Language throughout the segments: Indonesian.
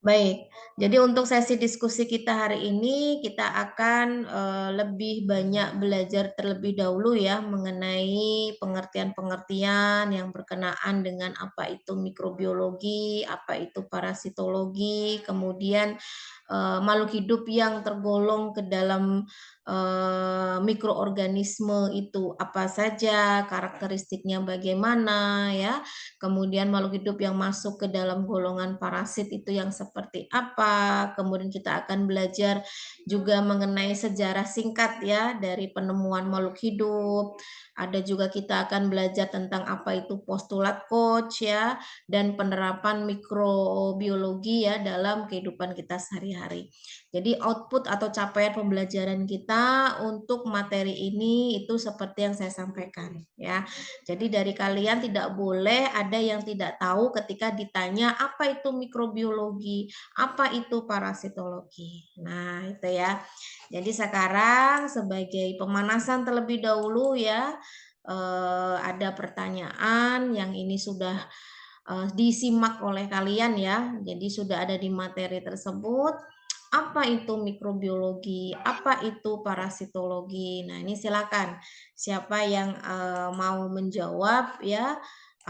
Baik, jadi untuk sesi diskusi kita hari ini, kita akan lebih banyak belajar terlebih dahulu ya mengenai pengertian-pengertian yang berkenaan dengan apa itu mikrobiologi, apa itu parasitologi, kemudian makhluk hidup yang tergolong ke dalam mikroorganisme itu apa saja, karakteristiknya bagaimana ya. Kemudian makhluk hidup yang masuk ke dalam golongan parasit itu yang seperti apa. Kemudian kita akan belajar juga mengenai sejarah singkat ya dari penemuan makhluk hidup. Ada juga kita akan belajar tentang apa itu postulat Koch ya dan penerapan mikrobiologi ya dalam kehidupan kita sehari-hari. Jadi output atau capaian pembelajaran kita untuk materi ini itu seperti yang saya sampaikan ya. Jadi dari kalian tidak boleh ada yang tidak tahu ketika ditanya apa itu mikrobiologi, apa itu parasitologi. Nah, itu ya. Jadi sekarang sebagai pemanasan terlebih dahulu ya, ada pertanyaan yang ini sudah disimak oleh kalian ya. Jadi sudah ada di materi tersebut. Apa itu mikrobiologi? Apa itu parasitologi? Nah, ini silakan. Siapa yang mau menjawab ya?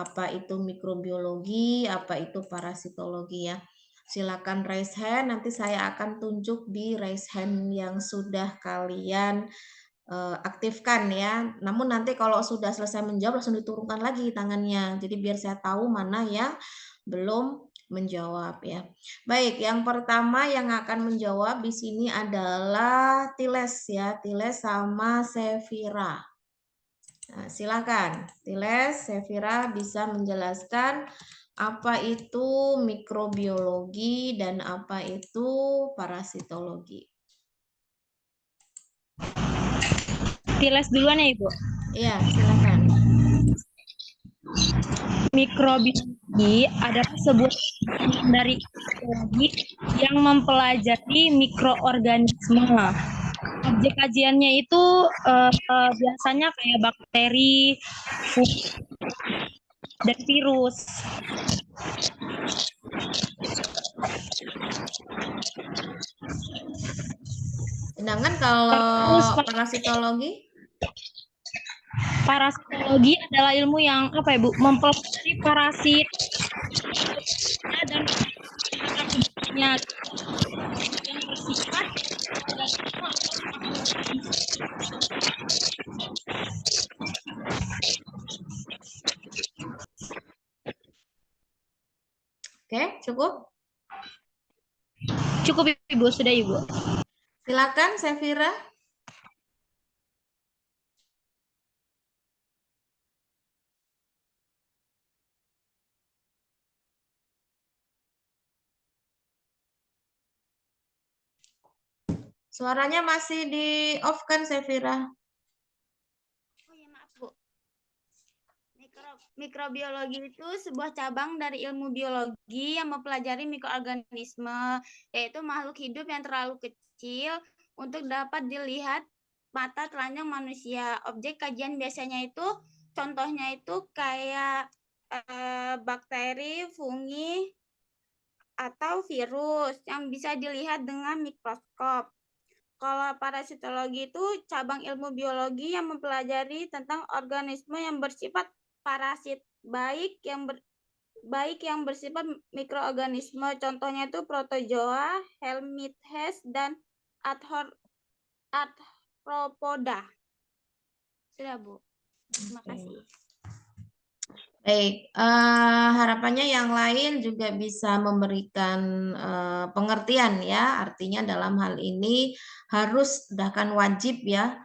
Apa itu mikrobiologi? Apa itu parasitologi ya? Silakan raise hand. Nanti saya akan tunjuk di raise hand yang sudah kalian aktifkan ya. Namun nanti kalau sudah selesai menjawab langsung diturunkan lagi tangannya. Jadi biar saya tahu mana yang belum menjawab ya. Baik, yang pertama yang akan menjawab di sini adalah Tiles ya, Tiles sama Sevira. Nah, silakan, Tiles, Sevira bisa menjelaskan apa itu mikrobiologi dan apa itu parasitologi. Tiles duluan ya Ibu. Iya, silakan. Mikrobiologi adalah sebuah dari biologi yang mempelajari mikroorganisme. Objek kajiannya itu biasanya kayak bakteri, dan virus. Sedangkan kalau parasitologi? Parasitologi adalah ilmu yang apa ya Bu? Mempelajari parasit dan akibatnya yang bersifat Oke, cukup. Cukup Ibu, sudah Ibu. Silakan Sevira. Suaranya masih di off kan Sevira? Oh ya maaf Bu. Mikrobiologi itu sebuah cabang dari ilmu biologi yang mempelajari mikroorganisme, yaitu makhluk hidup yang terlalu kecil untuk dapat dilihat mata telanjang manusia. Objek kajian biasanya itu, contohnya itu kayak bakteri, fungi, atau virus yang bisa dilihat dengan mikroskop. Kalau parasitologi itu cabang ilmu biologi yang mempelajari tentang organisme yang bersifat parasit, baik yang bersifat mikroorganisme, contohnya itu protozoa, helminthes, dan arthropoda. Sudah Bu, terima kasih. Baik, harapannya yang lain juga bisa memberikan pengertian ya, artinya dalam hal ini harus bahkan wajib ya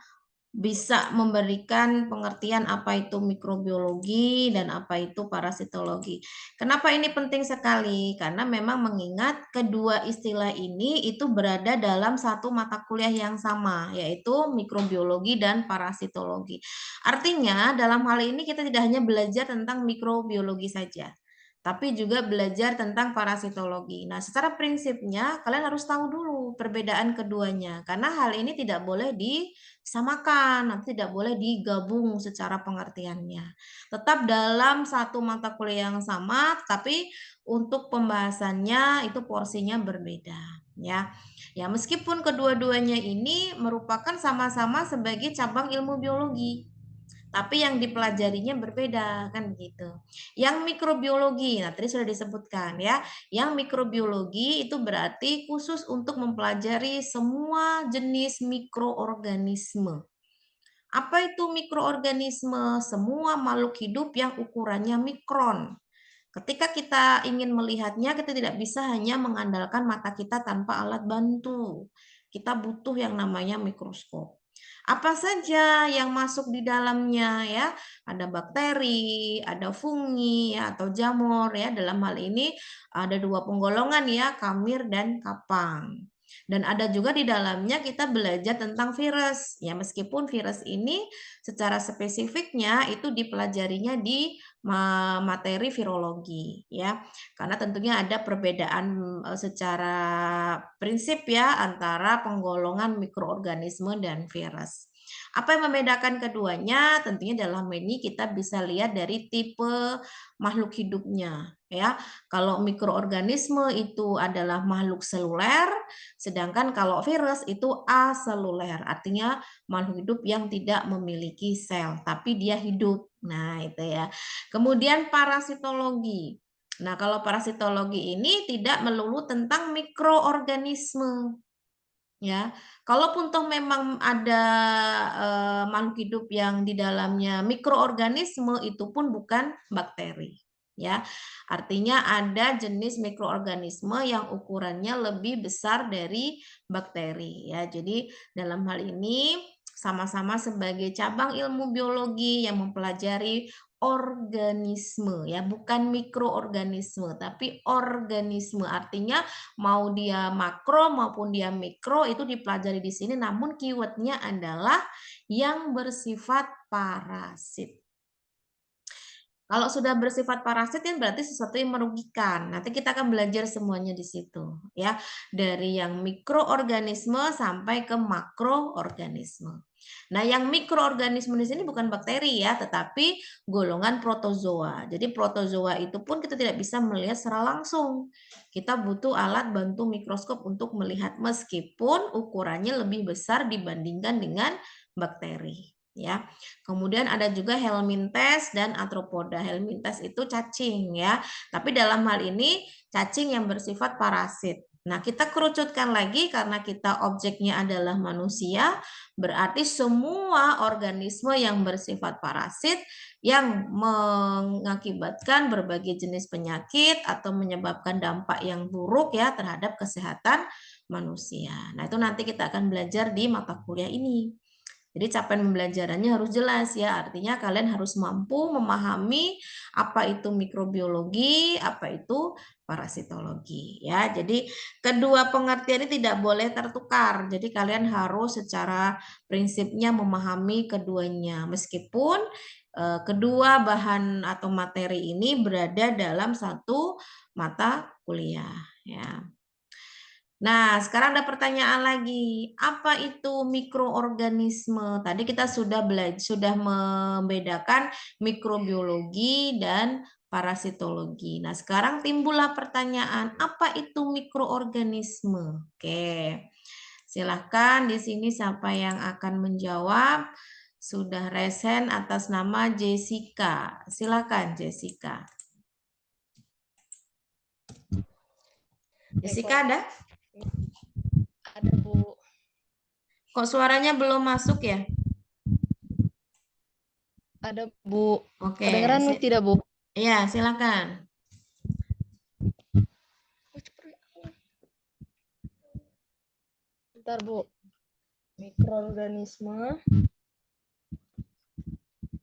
bisa memberikan pengertian apa itu mikrobiologi dan apa itu parasitologi. Kenapa ini penting sekali? Karena memang mengingat kedua istilah ini itu berada dalam satu mata kuliah yang sama, yaitu mikrobiologi dan parasitologi. Artinya dalam hal ini kita tidak hanya belajar tentang mikrobiologi saja, tapi juga belajar tentang parasitologi. Nah, secara prinsipnya kalian harus tahu dulu perbedaan keduanya, karena hal ini tidak boleh disamakan, nanti tidak boleh digabung secara pengertiannya. Tetap dalam satu mata kuliah yang sama, tapi untuk pembahasannya itu porsinya berbeda, ya. Ya, meskipun kedua-duanya ini merupakan sama-sama sebagai cabang ilmu biologi, tapi yang dipelajarinya berbeda, kan begitu. Yang mikrobiologi, nah tadi sudah disebutkan ya, yang mikrobiologi itu berarti khusus untuk mempelajari semua jenis mikroorganisme. Apa itu mikroorganisme? Semua makhluk hidup yang ukurannya mikron. Ketika kita ingin melihatnya, kita tidak bisa hanya mengandalkan mata kita tanpa alat bantu. Kita butuh yang namanya mikroskop. Apa saja yang masuk di dalamnya ya? Ada bakteri, ada fungi ya, atau jamur ya. Dalam hal ini ada dua penggolongan ya, kamir dan kapang. Dan ada juga di dalamnya kita belajar tentang virus. Ya, meskipun virus ini secara spesifiknya itu dipelajarinya di materi virologi ya. Karena tentunya ada perbedaan secara prinsip ya antara penggolongan mikroorganisme dan virus. Apa yang membedakan keduanya? Tentunya dalam ini kita bisa lihat dari tipe makhluk hidupnya ya. Kalau mikroorganisme itu adalah makhluk seluler, sedangkan kalau virus itu aseluler, artinya makhluk hidup yang tidak memiliki sel, tapi dia hidup. Nah, itu ya. Kemudian parasitologi. Nah, kalau parasitologi ini tidak melulu tentang mikroorganisme. Ya, kalaupun toh memang ada makhluk hidup yang di dalamnya mikroorganisme, itu pun bukan bakteri. Ya, artinya ada jenis mikroorganisme yang ukurannya lebih besar dari bakteri. Ya, jadi dalam hal ini sama-sama sebagai cabang ilmu biologi yang mempelajari organisme ya, bukan mikroorganisme tapi organisme, artinya mau dia makro maupun dia mikro itu dipelajari di sini, namun keywordnya adalah yang bersifat parasit. Kalau sudah bersifat parasit kan berarti sesuatu yang merugikan. Nanti kita akan belajar semuanya di situ ya. Dari yang mikroorganisme sampai ke makroorganisme. Nah, yang mikroorganisme di sini bukan bakteri ya, tetapi golongan protozoa. Jadi protozoa itu pun kita tidak bisa melihat secara langsung. Kita butuh alat bantu mikroskop untuk melihat meskipun ukurannya lebih besar dibandingkan dengan bakteri. Ya, kemudian ada juga helminthes dan arthropoda. Helminthes itu cacing ya, tapi dalam hal ini cacing yang bersifat parasit. Nah, kita kerucutkan lagi karena kita objeknya adalah manusia, berarti semua organisme yang bersifat parasit yang mengakibatkan berbagai jenis penyakit atau menyebabkan dampak yang buruk ya terhadap kesehatan manusia. Nah, itu nanti kita akan belajar di mata kuliah ini. Jadi capaian pembelajarannya harus jelas ya, artinya kalian harus mampu memahami apa itu mikrobiologi, apa itu parasitologi ya. Jadi kedua pengertian ini tidak boleh tertukar. Jadi kalian harus secara prinsipnya memahami keduanya meskipun kedua bahan atau materi ini berada dalam satu mata kuliah ya. Nah, sekarang ada pertanyaan lagi. Apa itu mikroorganisme? Tadi kita sudah membedakan mikrobiologi dan parasitologi. Nah, sekarang timbullah pertanyaan, apa itu mikroorganisme? Oke. Silahkan di sini siapa yang akan menjawab? Sudah resen atas nama Jessica. Silakan Jessica. Jessica ada? Ada, Bu. Kok suaranya belum masuk ya? Ada, Bu. Oke. Kedengeran tidak, Bu? Iya, silakan. Bentar, Bu. Mikroorganisme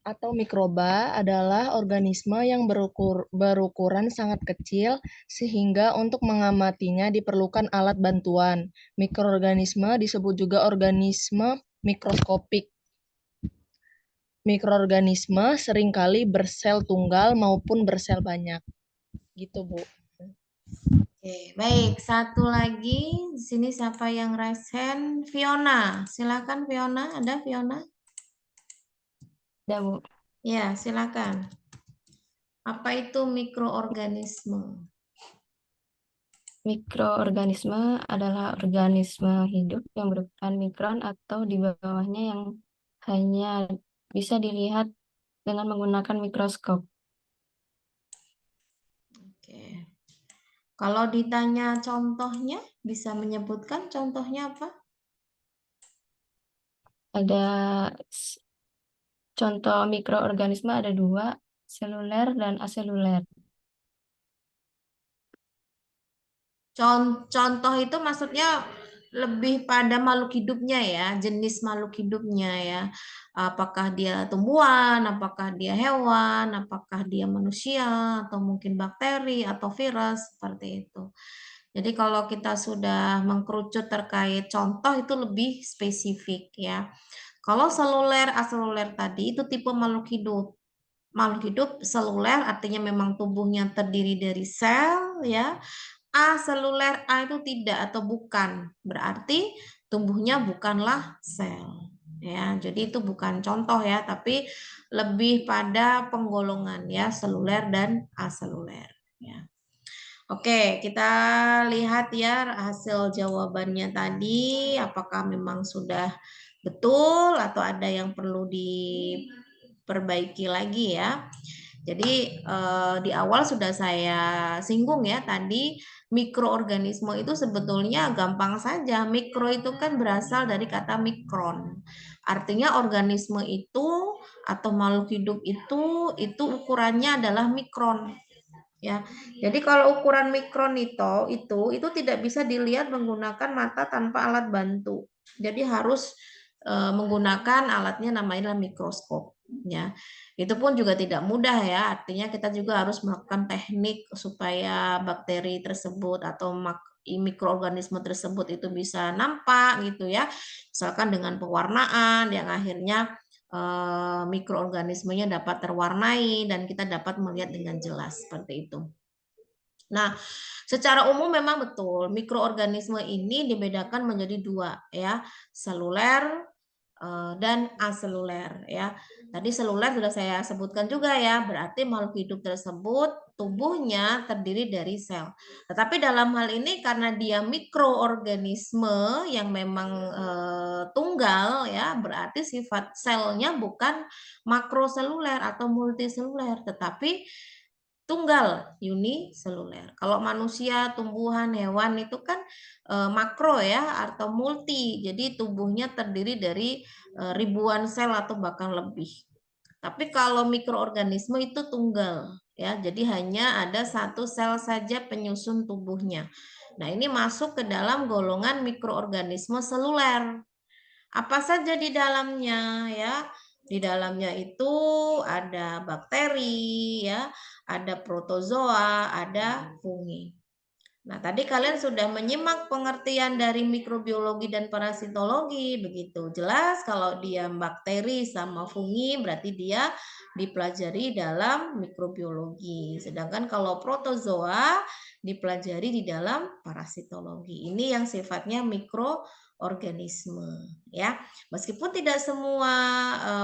atau mikroba adalah organisme yang berukuran sangat kecil sehingga untuk mengamatinya diperlukan alat bantuan. Mikroorganisme disebut juga organisme mikroskopik. Mikroorganisme seringkali bersel tunggal maupun bersel banyak. Gitu, Bu. Oke, baik. Satu lagi di sini siapa yang raise hand? Fiona, silakan Fiona. Ada Fiona? Ada, Bu. Ya, silakan. Apa itu mikroorganisme? Mikroorganisme adalah organisme hidup yang berukuran mikron atau di bawahnya yang hanya bisa dilihat dengan menggunakan mikroskop. Oke. Kalau ditanya contohnya, bisa menyebutkan contohnya apa? Ada contoh mikroorganisme ada 2, seluler dan aseluler. Contoh itu maksudnya lebih pada makhluk hidupnya ya, jenis makhluk hidupnya ya. Apakah dia tumbuhan, apakah dia hewan, apakah dia manusia, atau mungkin bakteri atau virus, seperti itu. Jadi kalau kita sudah mengkerucut terkait contoh itu lebih spesifik ya. Kalau seluler, aseluler tadi itu tipe makhluk hidup. Makhluk hidup seluler artinya memang tubuhnya terdiri dari sel ya. Aseluler, A itu tidak atau bukan, berarti tumbuhnya bukanlah sel. Ya, jadi itu bukan contoh ya, tapi lebih pada penggolongan ya, seluler dan aseluler. Ya. Oke, kita lihat ya hasil jawabannya tadi, apakah memang sudah betul atau ada yang perlu diperbaiki lagi ya. Jadi di awal sudah saya singgung ya tadi mikroorganisme itu sebetulnya gampang saja. Mikro itu kan berasal dari kata mikron. Artinya organisme itu atau makhluk hidup itu ukurannya adalah mikron. Ya. Jadi kalau ukuran mikron itu tidak bisa dilihat menggunakan mata tanpa alat bantu. Jadi harus menggunakan alatnya namanya mikroskop ya. Itu pun juga tidak mudah ya. Artinya kita juga harus melakukan teknik supaya bakteri tersebut atau mikroorganisme tersebut itu bisa nampak gitu ya. Misalkan dengan pewarnaan yang akhirnya mikroorganismenya dapat terwarnai dan kita dapat melihat dengan jelas seperti itu. Nah, secara umum memang betul mikroorganisme ini dibedakan menjadi 2 ya, seluler dan aseluler ya. Tadi seluler sudah saya sebutkan juga ya, berarti makhluk hidup tersebut tubuhnya terdiri dari sel. Tetapi dalam hal ini karena dia mikroorganisme yang memang tunggal ya, berarti sifat selnya bukan makroseluler atau multiseluler, tetapi tunggal uniseluler. Kalau manusia, tumbuhan, hewan itu kan makro ya atau multi. Jadi tubuhnya terdiri dari ribuan sel atau bahkan lebih. Tapi kalau mikroorganisme itu tunggal ya. Jadi hanya ada satu sel saja penyusun tubuhnya. Nah, ini masuk ke dalam golongan mikroorganisme seluler. Apa saja di dalamnya ya? Di dalamnya itu ada bakteri ya, ada protozoa, ada fungi. Nah, tadi kalian sudah menyimak pengertian dari mikrobiologi dan parasitologi, begitu. Jelas kalau dia bakteri sama fungi berarti dia dipelajari dalam mikrobiologi. Sedangkan kalau protozoa dipelajari di dalam parasitologi. Ini yang sifatnya mikroorganisme ya. Meskipun tidak semua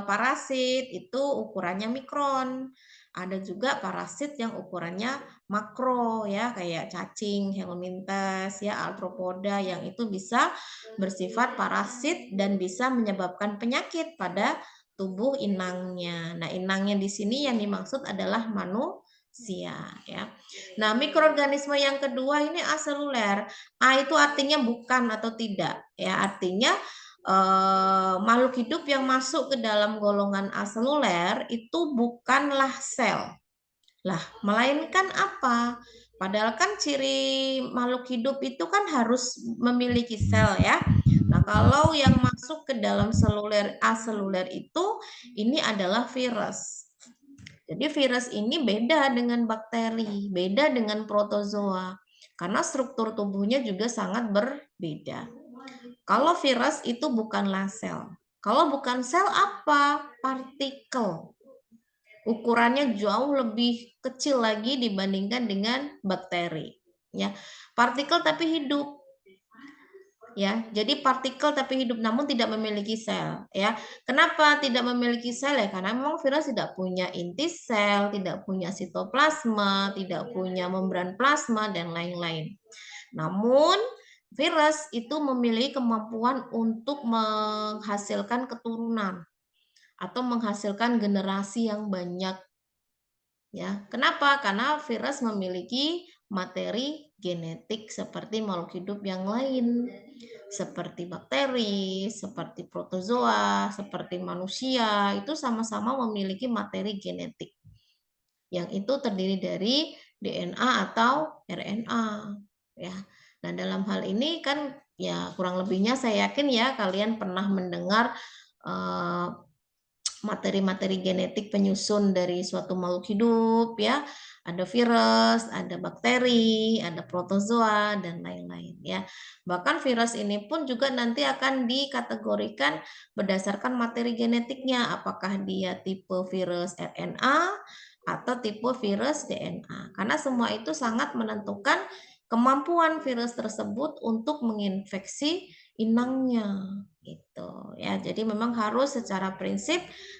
parasit itu ukurannya mikron. Ada juga parasit yang ukurannya makro ya, kayak cacing, helminths ya, arthropoda yang itu bisa bersifat parasit dan bisa menyebabkan penyakit pada tubuh inangnya. Nah, inangnya di sini yang dimaksud adalah manusia ya. Nah, mikroorganisme yang kedua ini aseluler. A itu artinya bukan atau tidak ya, artinya makhluk hidup yang masuk ke dalam golongan aseluler itu bukanlah sel. Lah, melainkan apa? Padahal kan ciri makhluk hidup itu kan harus memiliki sel ya. Nah, kalau yang masuk ke dalam seluler aseluler itu ini adalah virus. Jadi virus ini beda dengan bakteri, beda dengan protozoa. Karena struktur tubuhnya juga sangat berbeda. Kalau virus itu bukanlah sel. Kalau bukan sel apa? Partikel. ukurannya jauh lebih kecil lagi dibandingkan dengan bakteri. Ya, partikel tapi hidup. Ya, jadi partikel tapi hidup namun tidak memiliki sel. Ya, kenapa tidak memiliki sel ya? Karena memang virus tidak punya inti sel, tidak punya sitoplasma, tidak punya membran plasma dan lain-lain. Namun virus itu memiliki kemampuan untuk menghasilkan keturunan atau menghasilkan generasi yang banyak. Ya, kenapa? Karena virus memiliki materi genetik seperti makhluk hidup yang lain, seperti bakteri, seperti protozoa, seperti manusia, itu sama-sama memiliki materi genetik. Yang itu terdiri dari DNA atau RNA, ya. Nah, dalam hal ini kan ya kurang lebihnya saya yakin ya kalian pernah mendengar materi-materi genetik penyusun dari suatu makhluk hidup ya. Ada virus, ada bakteri, ada protozoa dan lain-lain ya. Bahkan virus ini pun juga nanti akan dikategorikan berdasarkan materi genetiknya, apakah dia tipe virus RNA atau tipe virus DNA. Karena semua itu sangat menentukan kemampuan virus tersebut untuk menginfeksi inangnya gitu ya. Jadi memang harus secara prinsip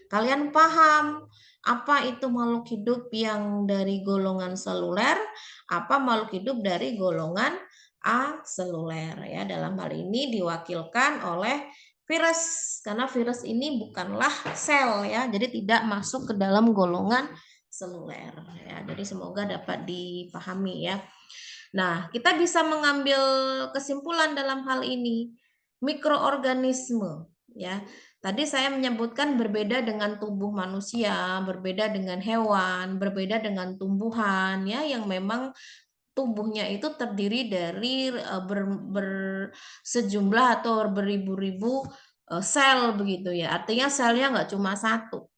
kalian paham apa itu makhluk hidup yang dari golongan seluler, apa makhluk hidup dari golongan aseluler ya. Dalam hal ini diwakilkan oleh virus karena virus ini bukanlah sel ya. Jadi tidak masuk ke dalam golongan seluler ya. Jadi semoga dapat dipahami ya. Nah, kita bisa mengambil kesimpulan dalam hal ini. Mikroorganisme, ya. Tadi saya menyebutkan berbeda dengan tubuh manusia, berbeda dengan hewan, berbeda dengan tumbuhan, ya, yang memang tubuhnya itu terdiri dari sejumlah atau beribu-ribu sel begitu ya. Artinya selnya nggak cuma satu.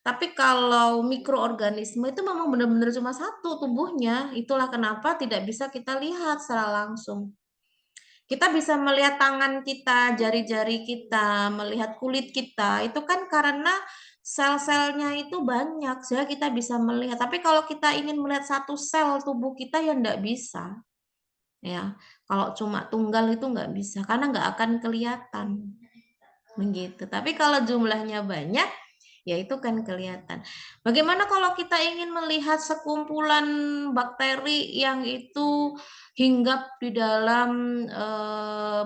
Tapi kalau mikroorganisme itu memang benar-benar cuma satu tubuhnya. Itulah kenapa tidak bisa kita lihat secara langsung. Kita bisa melihat tangan kita, jari-jari kita, melihat kulit kita. Itu kan karena sel-selnya itu banyak, sehingga kita bisa melihat. Tapi kalau kita ingin melihat satu sel tubuh kita ya enggak bisa. Ya, kalau cuma tunggal itu enggak bisa, karena enggak akan kelihatan. Begitu. Tapi kalau jumlahnya banyak, ya itu kan kelihatan. Bagaimana kalau kita ingin melihat sekumpulan bakteri yang itu hinggap di dalam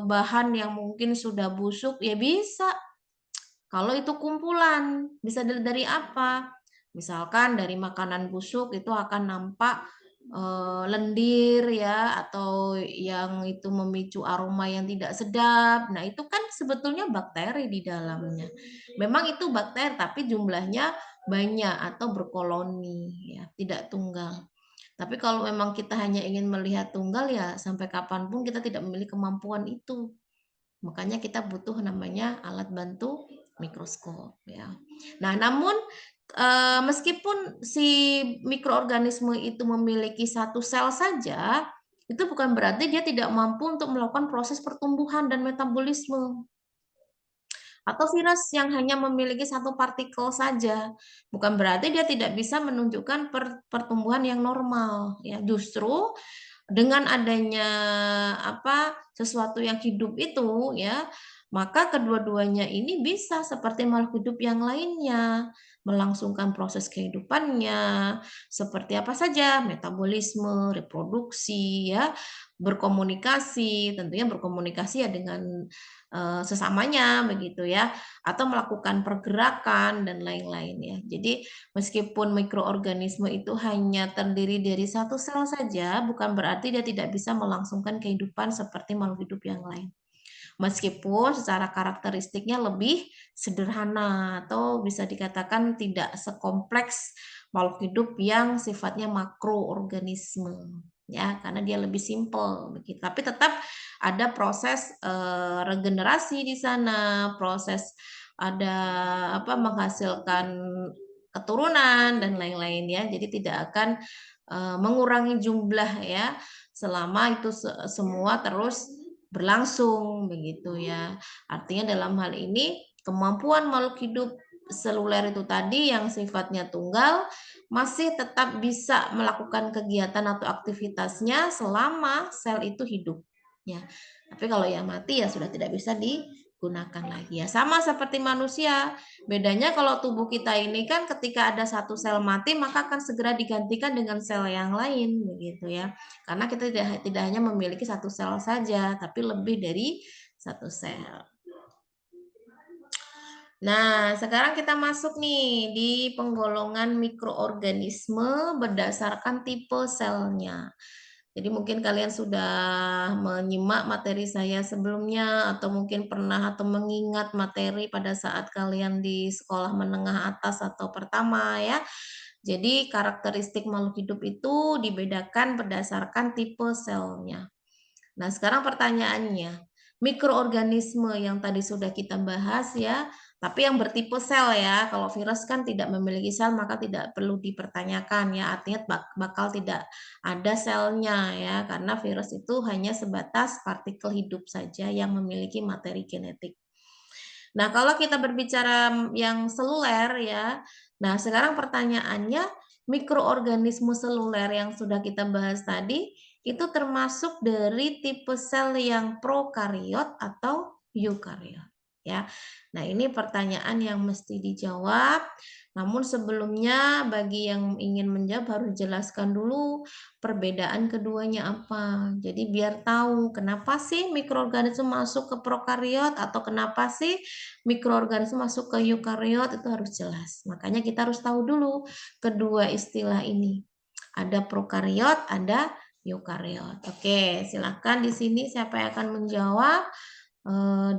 bahan yang mungkin sudah busuk? Ya bisa. Kalau itu kumpulan, bisa dari apa? Misalkan dari makanan busuk itu akan nampak lendir ya, atau yang itu memicu aroma yang tidak sedap. Nah, itu kan sebetulnya bakteri di dalamnya. Memang itu bakteri tapi jumlahnya banyak atau berkoloni ya, tidak tunggal. Tapi kalau memang kita hanya ingin melihat tunggal ya sampai kapanpun kita tidak memiliki kemampuan itu. Makanya kita butuh namanya alat bantu mikroskop ya. Nah, namun meskipun si mikroorganisme itu memiliki satu sel saja, itu bukan berarti dia tidak mampu untuk melakukan proses pertumbuhan dan metabolisme. Atau virus yang hanya memiliki satu partikel saja, bukan berarti dia tidak bisa menunjukkan pertumbuhan yang normal ya. Justru dengan adanya sesuatu yang hidup itu ya, maka kedua-duanya ini bisa seperti makhluk hidup yang lainnya melangsungkan proses kehidupannya seperti apa saja, metabolisme, reproduksi ya, berkomunikasi, tentunya berkomunikasi ya dengan sesamanya begitu ya, atau melakukan pergerakan dan lain-lain ya. Jadi meskipun mikroorganisme itu hanya terdiri dari satu sel saja, bukan berarti dia tidak bisa melangsungkan kehidupan seperti makhluk hidup yang lain. Meskipun secara karakteristiknya lebih sederhana atau bisa dikatakan tidak sekompleks makhluk hidup yang sifatnya makroorganisme ya, karena dia lebih simpel begitu. Tapi tetap ada proses regenerasi di sana, proses ada menghasilkan keturunan dan lain-lain ya. Jadi tidak akan mengurangi jumlah ya selama itu semua terus berlangsung begitu ya. Artinya dalam hal ini kemampuan makhluk hidup seluler itu tadi yang sifatnya tunggal masih tetap bisa melakukan kegiatan atau aktivitasnya selama sel itu hidup. Ya. Tapi kalau yang mati ya sudah tidak bisa digunakan lagi. Ya, sama seperti manusia. Bedanya kalau tubuh kita ini kan ketika ada satu sel mati maka akan segera digantikan dengan sel yang lain begitu ya. Karena kita tidak hanya memiliki satu sel saja, tapi lebih dari satu sel. Nah, sekarang kita masuk nih di penggolongan mikroorganisme berdasarkan tipe selnya. Jadi mungkin kalian sudah menyimak materi saya sebelumnya atau mungkin pernah atau mengingat materi pada saat kalian di sekolah menengah atas atau pertama ya. Jadi karakteristik makhluk hidup itu dibedakan berdasarkan tipe selnya. Nah, sekarang pertanyaannya, mikroorganisme yang tadi sudah kita bahas ya, tapi yang bertipe sel ya. Kalau virus kan tidak memiliki sel maka tidak perlu dipertanyakan ya. Artinya bakal tidak ada selnya ya, karena virus itu hanya sebatas partikel hidup saja yang memiliki materi genetik. Nah, kalau kita berbicara yang seluler ya. Nah, sekarang pertanyaannya, mikroorganisme seluler yang sudah kita bahas tadi itu termasuk dari tipe sel yang prokariot atau eukariot ya. Nah, ini pertanyaan yang mesti dijawab. Namun sebelumnya bagi yang ingin menjawab harus jelaskan dulu perbedaan keduanya apa. Jadi biar tahu kenapa sih mikroorganisme masuk ke prokariot atau kenapa sih mikroorganisme masuk ke eukariot, itu harus jelas. Makanya kita harus tahu dulu kedua istilah ini. Ada prokariot, ada eukariot. Oke, silakan di sini siapa yang akan menjawab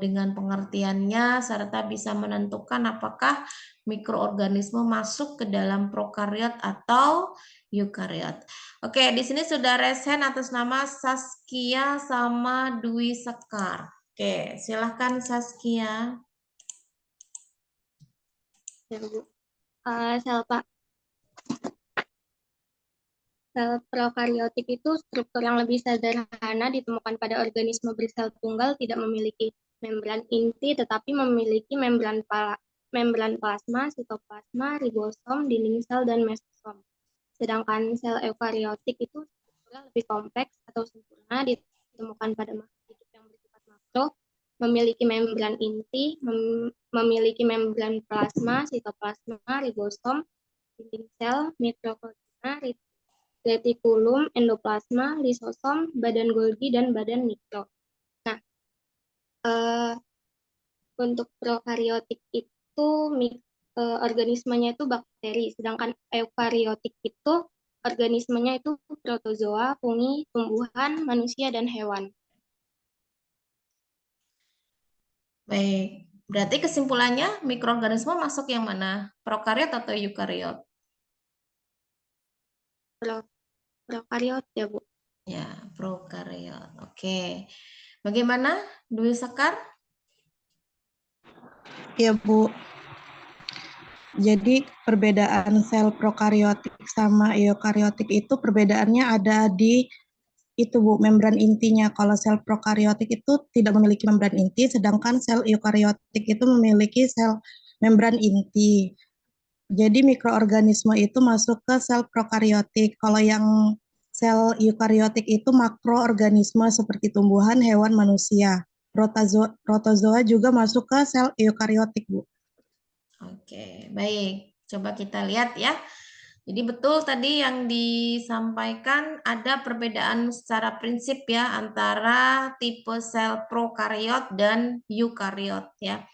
dengan pengertiannya serta bisa menentukan apakah mikroorganisme masuk ke dalam prokariot atau eukariot. Oke, di sini sudah raise hand atas nama Saskia sama Dwi Sekar. Oke, silahkan Saskia. Ya, Bu. Sel prokariotik itu struktur yang lebih sederhana ditemukan pada organisme bersel tunggal, tidak memiliki membran inti tetapi memiliki membran plasma, sitoplasma, ribosom, dinding sel, dan mesosom. Sedangkan sel eukariotik itu strukturnya lebih kompleks atau sempurna ditemukan pada makhluk hidup yang bersifat makro, memiliki membran inti, memiliki membran plasma, sitoplasma, ribosom, dinding sel, mitokondria, retikulum, endoplasma, lisosom, badan Golgi, dan badan mikro. Nah, untuk prokariotik itu organismenya itu bakteri, sedangkan eukariotik itu organismenya itu protozoa, fungi, tumbuhan, manusia, dan hewan. Baik, berarti kesimpulannya mikroorganisme masuk yang mana? Prokariot atau eukariot? Prokariot ya, Bu. Ya, prokariot. Oke. Bagaimana, Dwi Sekar? Ya, Bu. Jadi perbedaan sel prokariotik sama eukariotik itu perbedaannya ada di itu, Bu, membran intinya. Kalau sel prokariotik itu tidak memiliki membran inti, sedangkan sel eukariotik itu memiliki sel membran inti. Jadi mikroorganisme itu masuk ke sel prokariotik. Kalau yang sel eukariotik itu makroorganisme seperti tumbuhan, hewan, manusia. Protozoa juga masuk ke sel eukariotik, Bu. Oke, baik. Coba kita lihat ya. Jadi betul tadi yang disampaikan ada perbedaan secara prinsip ya antara tipe sel prokariot dan eukariot ya.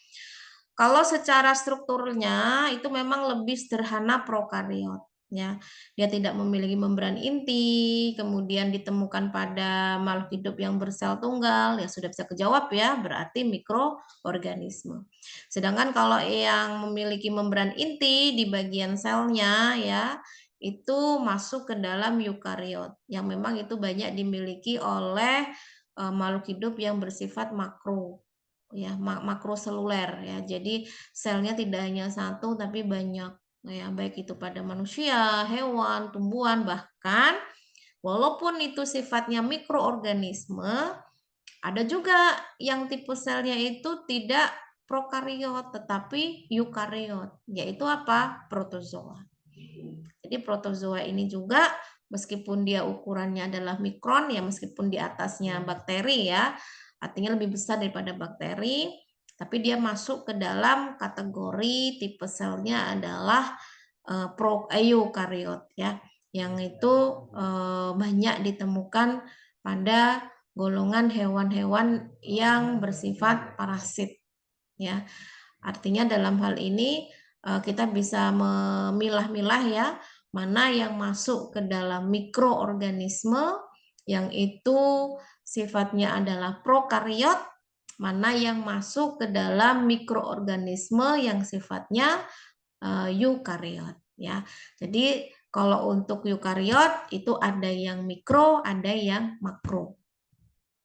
Kalau secara strukturnya itu memang lebih sederhana prokariot ya. Dia tidak memiliki membran inti, kemudian ditemukan pada makhluk hidup yang bersel tunggal, ya sudah bisa kejawab ya, berarti mikroorganisme. Sedangkan kalau yang memiliki membran inti di bagian selnya ya, itu masuk ke dalam eukariot yang memang itu banyak dimiliki oleh makhluk hidup yang bersifat makro ya, makroseluler ya. Jadi selnya tidak hanya satu tapi banyak ya, baik itu pada manusia, hewan, tumbuhan, bahkan walaupun itu sifatnya mikroorganisme, ada juga yang tipe selnya itu tidak prokariot, tetapi eukariot, yaitu apa? Protozoa. Jadi protozoa ini juga meskipun dia ukurannya adalah mikron, ya meskipun di atasnya bakteri ya, artinya lebih besar daripada bakteri, tapi dia masuk ke dalam kategori tipe selnya adalah eukariot ya, yang itu banyak ditemukan pada golongan hewan-hewan yang bersifat parasit ya. Artinya dalam hal ini kita bisa memilah-milah ya, mana yang masuk ke dalam mikroorganisme yang itu sifatnya adalah prokariot, mana yang masuk ke dalam mikroorganisme yang sifatnya eukariot ya. Jadi kalau untuk eukariot itu ada yang mikro, ada yang makro.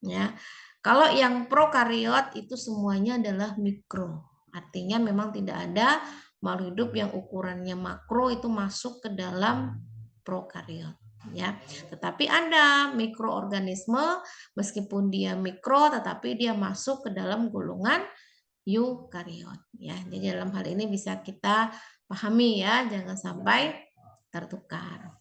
Ya. Kalau yang prokariot itu semuanya adalah mikro. Artinya memang tidak ada makhluk hidup yang ukurannya makro itu masuk ke dalam prokariot ya. Tetapi ada mikroorganisme meskipun dia mikro tetapi dia masuk ke dalam golongan eukariot ya. Jadi dalam hal ini bisa kita pahami ya, jangan sampai tertukar.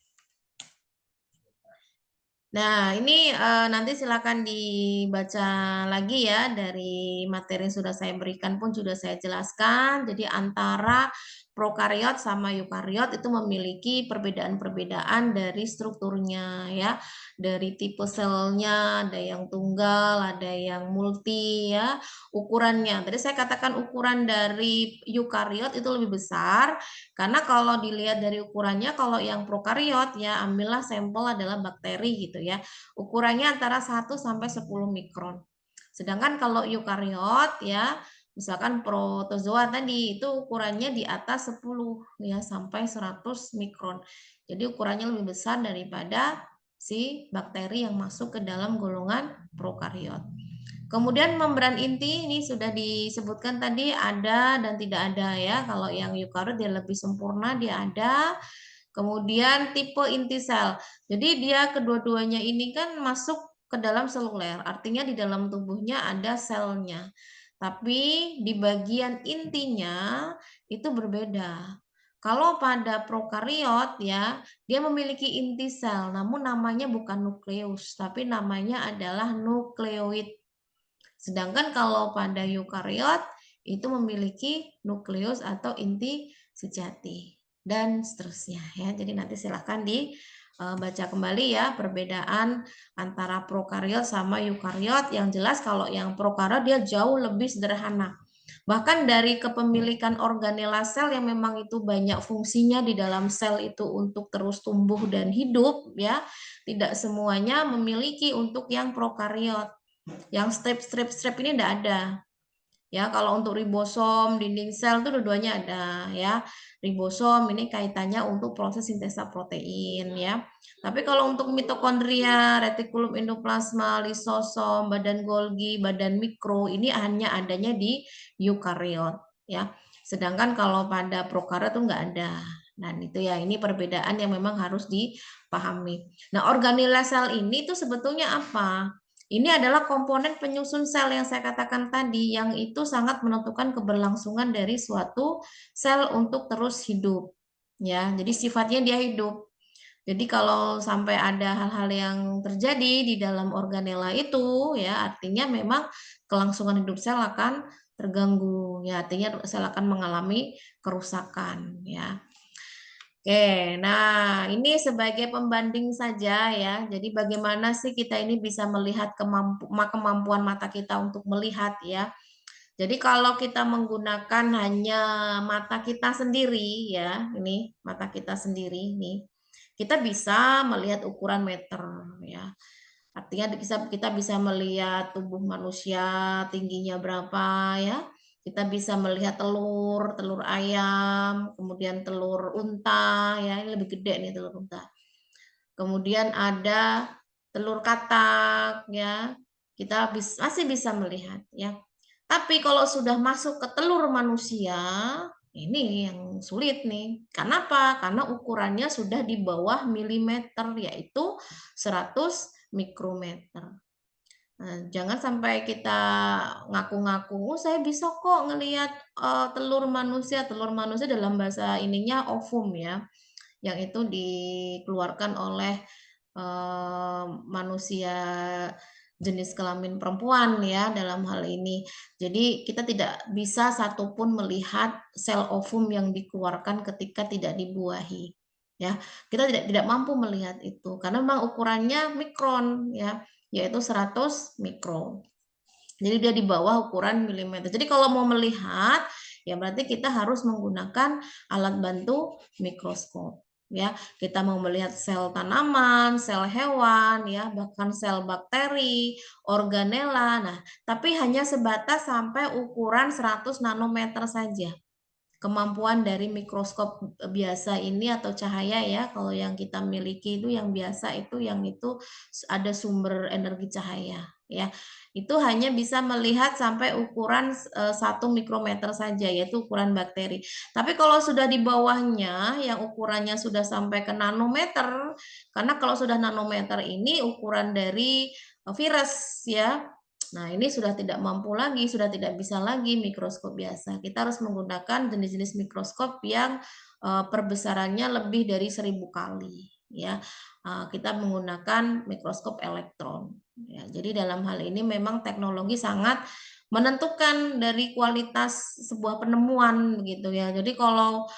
Nah, ini nanti silakan dibaca lagi ya, dari materi yang sudah saya berikan pun sudah saya jelaskan. Jadi antara prokariot sama eukariot itu memiliki perbedaan-perbedaan dari strukturnya ya, dari tipe selnya, ada yang tunggal, ada yang multi ya, ukurannya. Tadi saya katakan ukuran dari eukariot itu lebih besar, karena kalau dilihat dari ukurannya, kalau yang prokariot ya, ambillah sampel adalah bakteri gitu ya, ukurannya antara 1 sampai 10 mikron. Sedangkan kalau eukariot ya, misalkan protozoa tadi itu ukurannya di atas 10 ya sampai 100 mikron. Jadi ukurannya lebih besar daripada si bakteri yang masuk ke dalam golongan prokariot. Kemudian membran inti ini sudah disebutkan tadi ada dan tidak ada ya. Kalau yang eukariot dia lebih sempurna, dia ada. Kemudian tipe inti sel. Jadi dia kedua-duanya ini kan masuk ke dalam seluler. Artinya di dalam tubuhnya ada selnya. Tapi di bagian intinya itu berbeda. Kalau pada prokariot ya, dia memiliki inti sel, namun namanya bukan nukleus, tapi namanya adalah nukleoid. Sedangkan kalau pada eukariot itu memiliki nukleus atau inti sejati dan seterusnya ya. Jadi nanti silahkan dibaca kembali ya perbedaan antara prokariot sama eukariot. Yang jelas kalau yang prokariot dia jauh lebih sederhana. Bahkan dari kepemilikan organela sel yang memang itu banyak fungsinya di dalam sel itu untuk terus tumbuh dan hidup ya, tidak semuanya memiliki untuk yang prokariot. Yang strip ini tidak ada. Ya, kalau untuk ribosom, dinding sel itu dua-duanya ada ya. Ribosom ini kaitannya untuk proses sintesa protein ya. Tapi kalau untuk mitokondria, retikulum endoplasma, lisosom, badan Golgi, badan mikro ini hanya adanya di eukariot ya. Sedangkan kalau pada prokariot itu enggak ada. Dan itu ya, ini perbedaan yang memang harus dipahami. Nah, organela sel ini tuh sebetulnya apa? Ini adalah komponen penyusun sel yang saya katakan tadi, yang itu sangat menentukan keberlangsungan dari suatu sel untuk terus hidup. Ya, jadi sifatnya dia hidup. Jadi kalau sampai ada hal-hal yang terjadi di dalam organela itu, ya artinya memang kelangsungan hidup sel akan terganggu. Ya, artinya sel akan mengalami kerusakan. Ya. Oke, nah ini sebagai pembanding saja ya. Jadi bagaimana sih kita ini bisa melihat kemampuan mata kita untuk melihat ya. Jadi kalau kita menggunakan hanya mata kita sendiri ya, ini mata kita sendiri nih, kita bisa melihat ukuran meter ya. Artinya kita bisa melihat tubuh manusia tingginya berapa ya. Kita bisa melihat telur ayam, kemudian telur unta, ya ini lebih gede nih telur unta. Kemudian ada telur katak, ya kita masih bisa melihat, ya. Tapi kalau sudah masuk ke telur manusia, ini yang sulit nih. Kenapa? Karena ukurannya sudah di bawah milimeter, yaitu 100 mikrometer. Nah, jangan sampai kita ngaku-ngaku, "Oh, saya bisa kok ngelihat telur manusia." Telur manusia dalam bahasa ininya ovum ya, yang itu dikeluarkan oleh manusia jenis kelamin perempuan ya dalam hal ini. Jadi kita tidak bisa satupun melihat sel ovum yang dikeluarkan ketika tidak dibuahi. Ya, kita tidak mampu melihat itu karena memang ukurannya mikron ya, yaitu 100 mikron. Jadi dia di bawah ukuran milimeter. Jadi kalau mau melihat ya berarti kita harus menggunakan alat bantu mikroskop. Ya, kita mau melihat sel tanaman, sel hewan, ya, bahkan sel bakteri, organela. Nah, tapi hanya sebatas sampai ukuran 100 nanometer saja. Kemampuan dari mikroskop biasa ini atau cahaya ya, kalau yang kita miliki itu yang biasa itu yang itu ada sumber energi cahaya ya. Itu hanya bisa melihat sampai ukuran 1 mikrometer saja yaitu ukuran bakteri. Tapi kalau sudah di bawahnya yang ukurannya sudah sampai ke nanometer, karena kalau sudah nanometer ini ukuran dari virus ya. Nah, ini sudah tidak mampu lagi, sudah tidak bisa lagi mikroskop biasa. Kita harus menggunakan jenis-jenis mikroskop yang perbesarannya lebih dari 1000 kali. Ya, kita menggunakan mikroskop elektron. Ya, jadi dalam hal ini memang teknologi sangat menentukan dari kualitas sebuah penemuan, begitu ya. Jadi kalau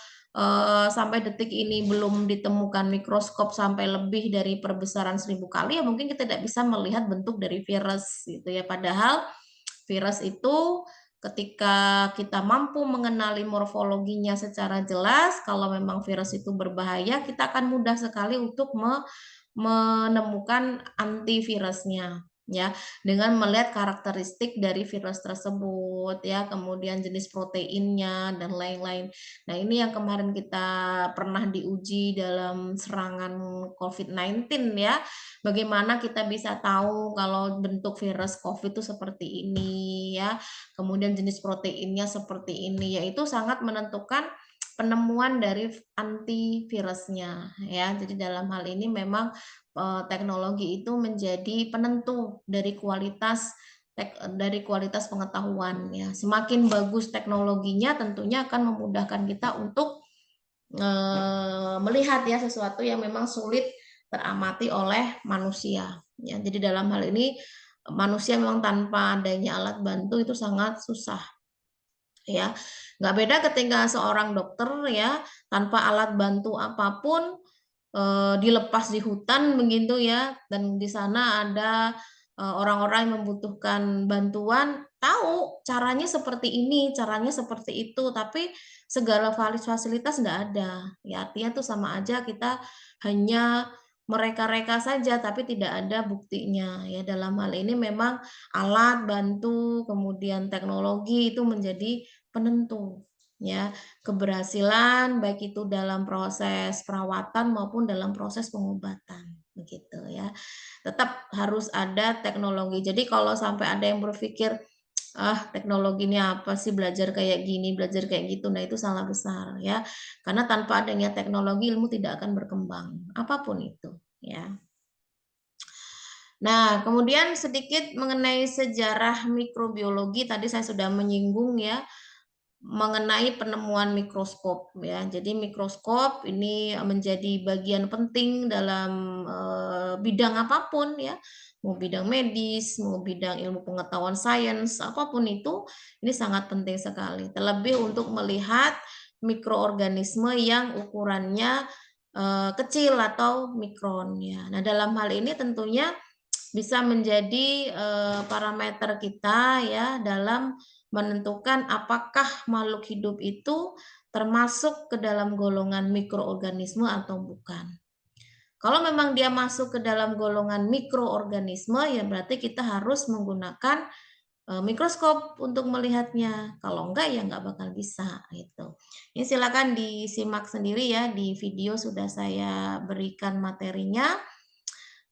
sampai detik ini belum ditemukan mikroskop sampai lebih dari perbesaran 1000 kali, ya mungkin kita tidak bisa melihat bentuk dari virus gitu ya. Padahal virus itu ketika kita mampu mengenali morfologinya secara jelas, kalau memang virus itu berbahaya, kita akan mudah sekali untuk menemukan antivirusnya ya, dengan melihat karakteristik dari virus tersebut ya, kemudian jenis proteinnya dan lain-lain. Nah, ini yang kemarin kita pernah diuji dalam serangan COVID-19 ya. Bagaimana kita bisa tahu kalau bentuk virus COVID itu seperti ini ya. Kemudian jenis proteinnya seperti ini, yaitu sangat menentukan penemuan dari antivirusnya ya. Jadi dalam hal ini memang teknologi itu menjadi penentu dari kualitas pengetahuan ya. Semakin bagus teknologinya tentunya akan memudahkan kita untuk melihat ya sesuatu yang memang sulit teramati oleh manusia ya. Jadi dalam hal ini manusia memang tanpa adanya alat bantu itu sangat susah ya. Nggak beda ketika seorang dokter ya tanpa alat bantu apapun dilepas di hutan begitu ya, dan di sana ada orang-orang yang membutuhkan bantuan, tahu caranya seperti ini, caranya seperti itu, tapi segala fasilitas nggak ada. Ya artinya tuh sama aja kita hanya mereka-reka saja, tapi tidak ada buktinya. Ya dalam hal ini memang alat bantu, kemudian teknologi itu menjadi penentu ya keberhasilan baik itu dalam proses perawatan maupun dalam proses pengobatan begitu ya. Tetap harus ada teknologi. Jadi kalau sampai ada yang berpikir teknologi ini apa sih belajar kayak gini, belajar kayak gitu. Nah, itu salah besar ya. Karena tanpa adanya teknologi ilmu tidak akan berkembang apapun itu ya. Nah, kemudian sedikit mengenai sejarah mikrobiologi tadi saya sudah menyinggung ya mengenai penemuan mikroskop ya. Jadi mikroskop ini menjadi bagian penting dalam bidang apapun ya, mau bidang medis, mau bidang ilmu pengetahuan sains, apapun itu, ini sangat penting sekali. Terlebih untuk melihat mikroorganisme yang ukurannya kecil atau mikron ya. Nah, dalam hal ini tentunya bisa menjadi parameter kita ya dalam menentukan apakah makhluk hidup itu termasuk ke dalam golongan mikroorganisme atau bukan. Kalau memang dia masuk ke dalam golongan mikroorganisme, ya berarti kita harus menggunakan mikroskop untuk melihatnya. Kalau enggak, ya enggak bakal bisa. Gitu. Ini silakan disimak sendiri ya, di video sudah saya berikan materinya.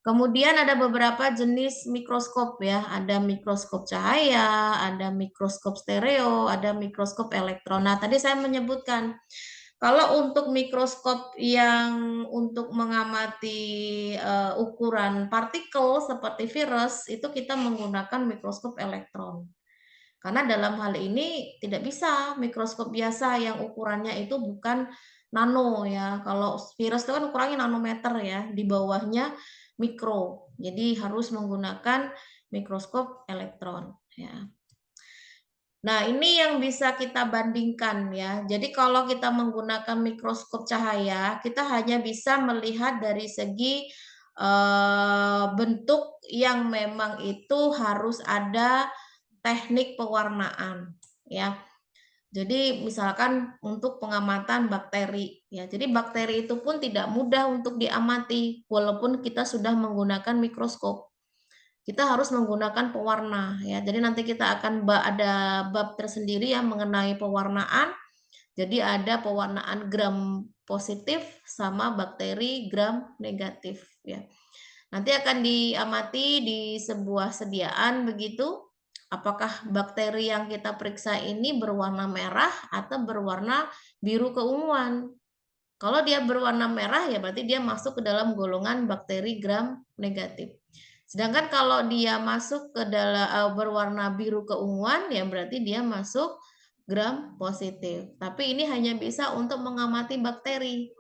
Kemudian ada beberapa jenis mikroskop ya, ada mikroskop cahaya, ada mikroskop stereo, ada mikroskop elektron. Nah, tadi saya menyebutkan Kalau untuk mikroskop yang untuk mengamati ukuran partikel seperti virus, itu kita menggunakan mikroskop elektron. Karena dalam hal ini tidak bisa mikroskop biasa yang ukurannya itu bukan nano ya. Kalau virus itu kan ukurannya nanometer ya, di bawahnya mikro. Jadi harus menggunakan mikroskop elektron ya. Nah, ini yang bisa kita bandingkan ya. Jadi kalau kita menggunakan mikroskop cahaya, kita hanya bisa melihat dari segi bentuk yang memang itu harus ada teknik pewarnaan ya. Jadi misalkan untuk pengamatan bakteri ya. Jadi bakteri itu pun tidak mudah untuk diamati walaupun kita sudah menggunakan mikroskop. Kita harus menggunakan pewarna ya. Jadi nanti kita akan ada bab tersendiri yang mengenai pewarnaan. Jadi ada pewarnaan gram positif sama bakteri gram negatif ya. Nanti akan diamati di sebuah sediaan begitu. Apakah bakteri yang kita periksa ini berwarna merah atau berwarna biru keunguan. Kalau dia berwarna merah ya berarti dia masuk ke dalam golongan bakteri gram negatif. Sedangkan kalau dia masuk ke dalam berwarna biru keunguan ya berarti dia masuk gram positif. Tapi ini hanya bisa untuk mengamati bakteri.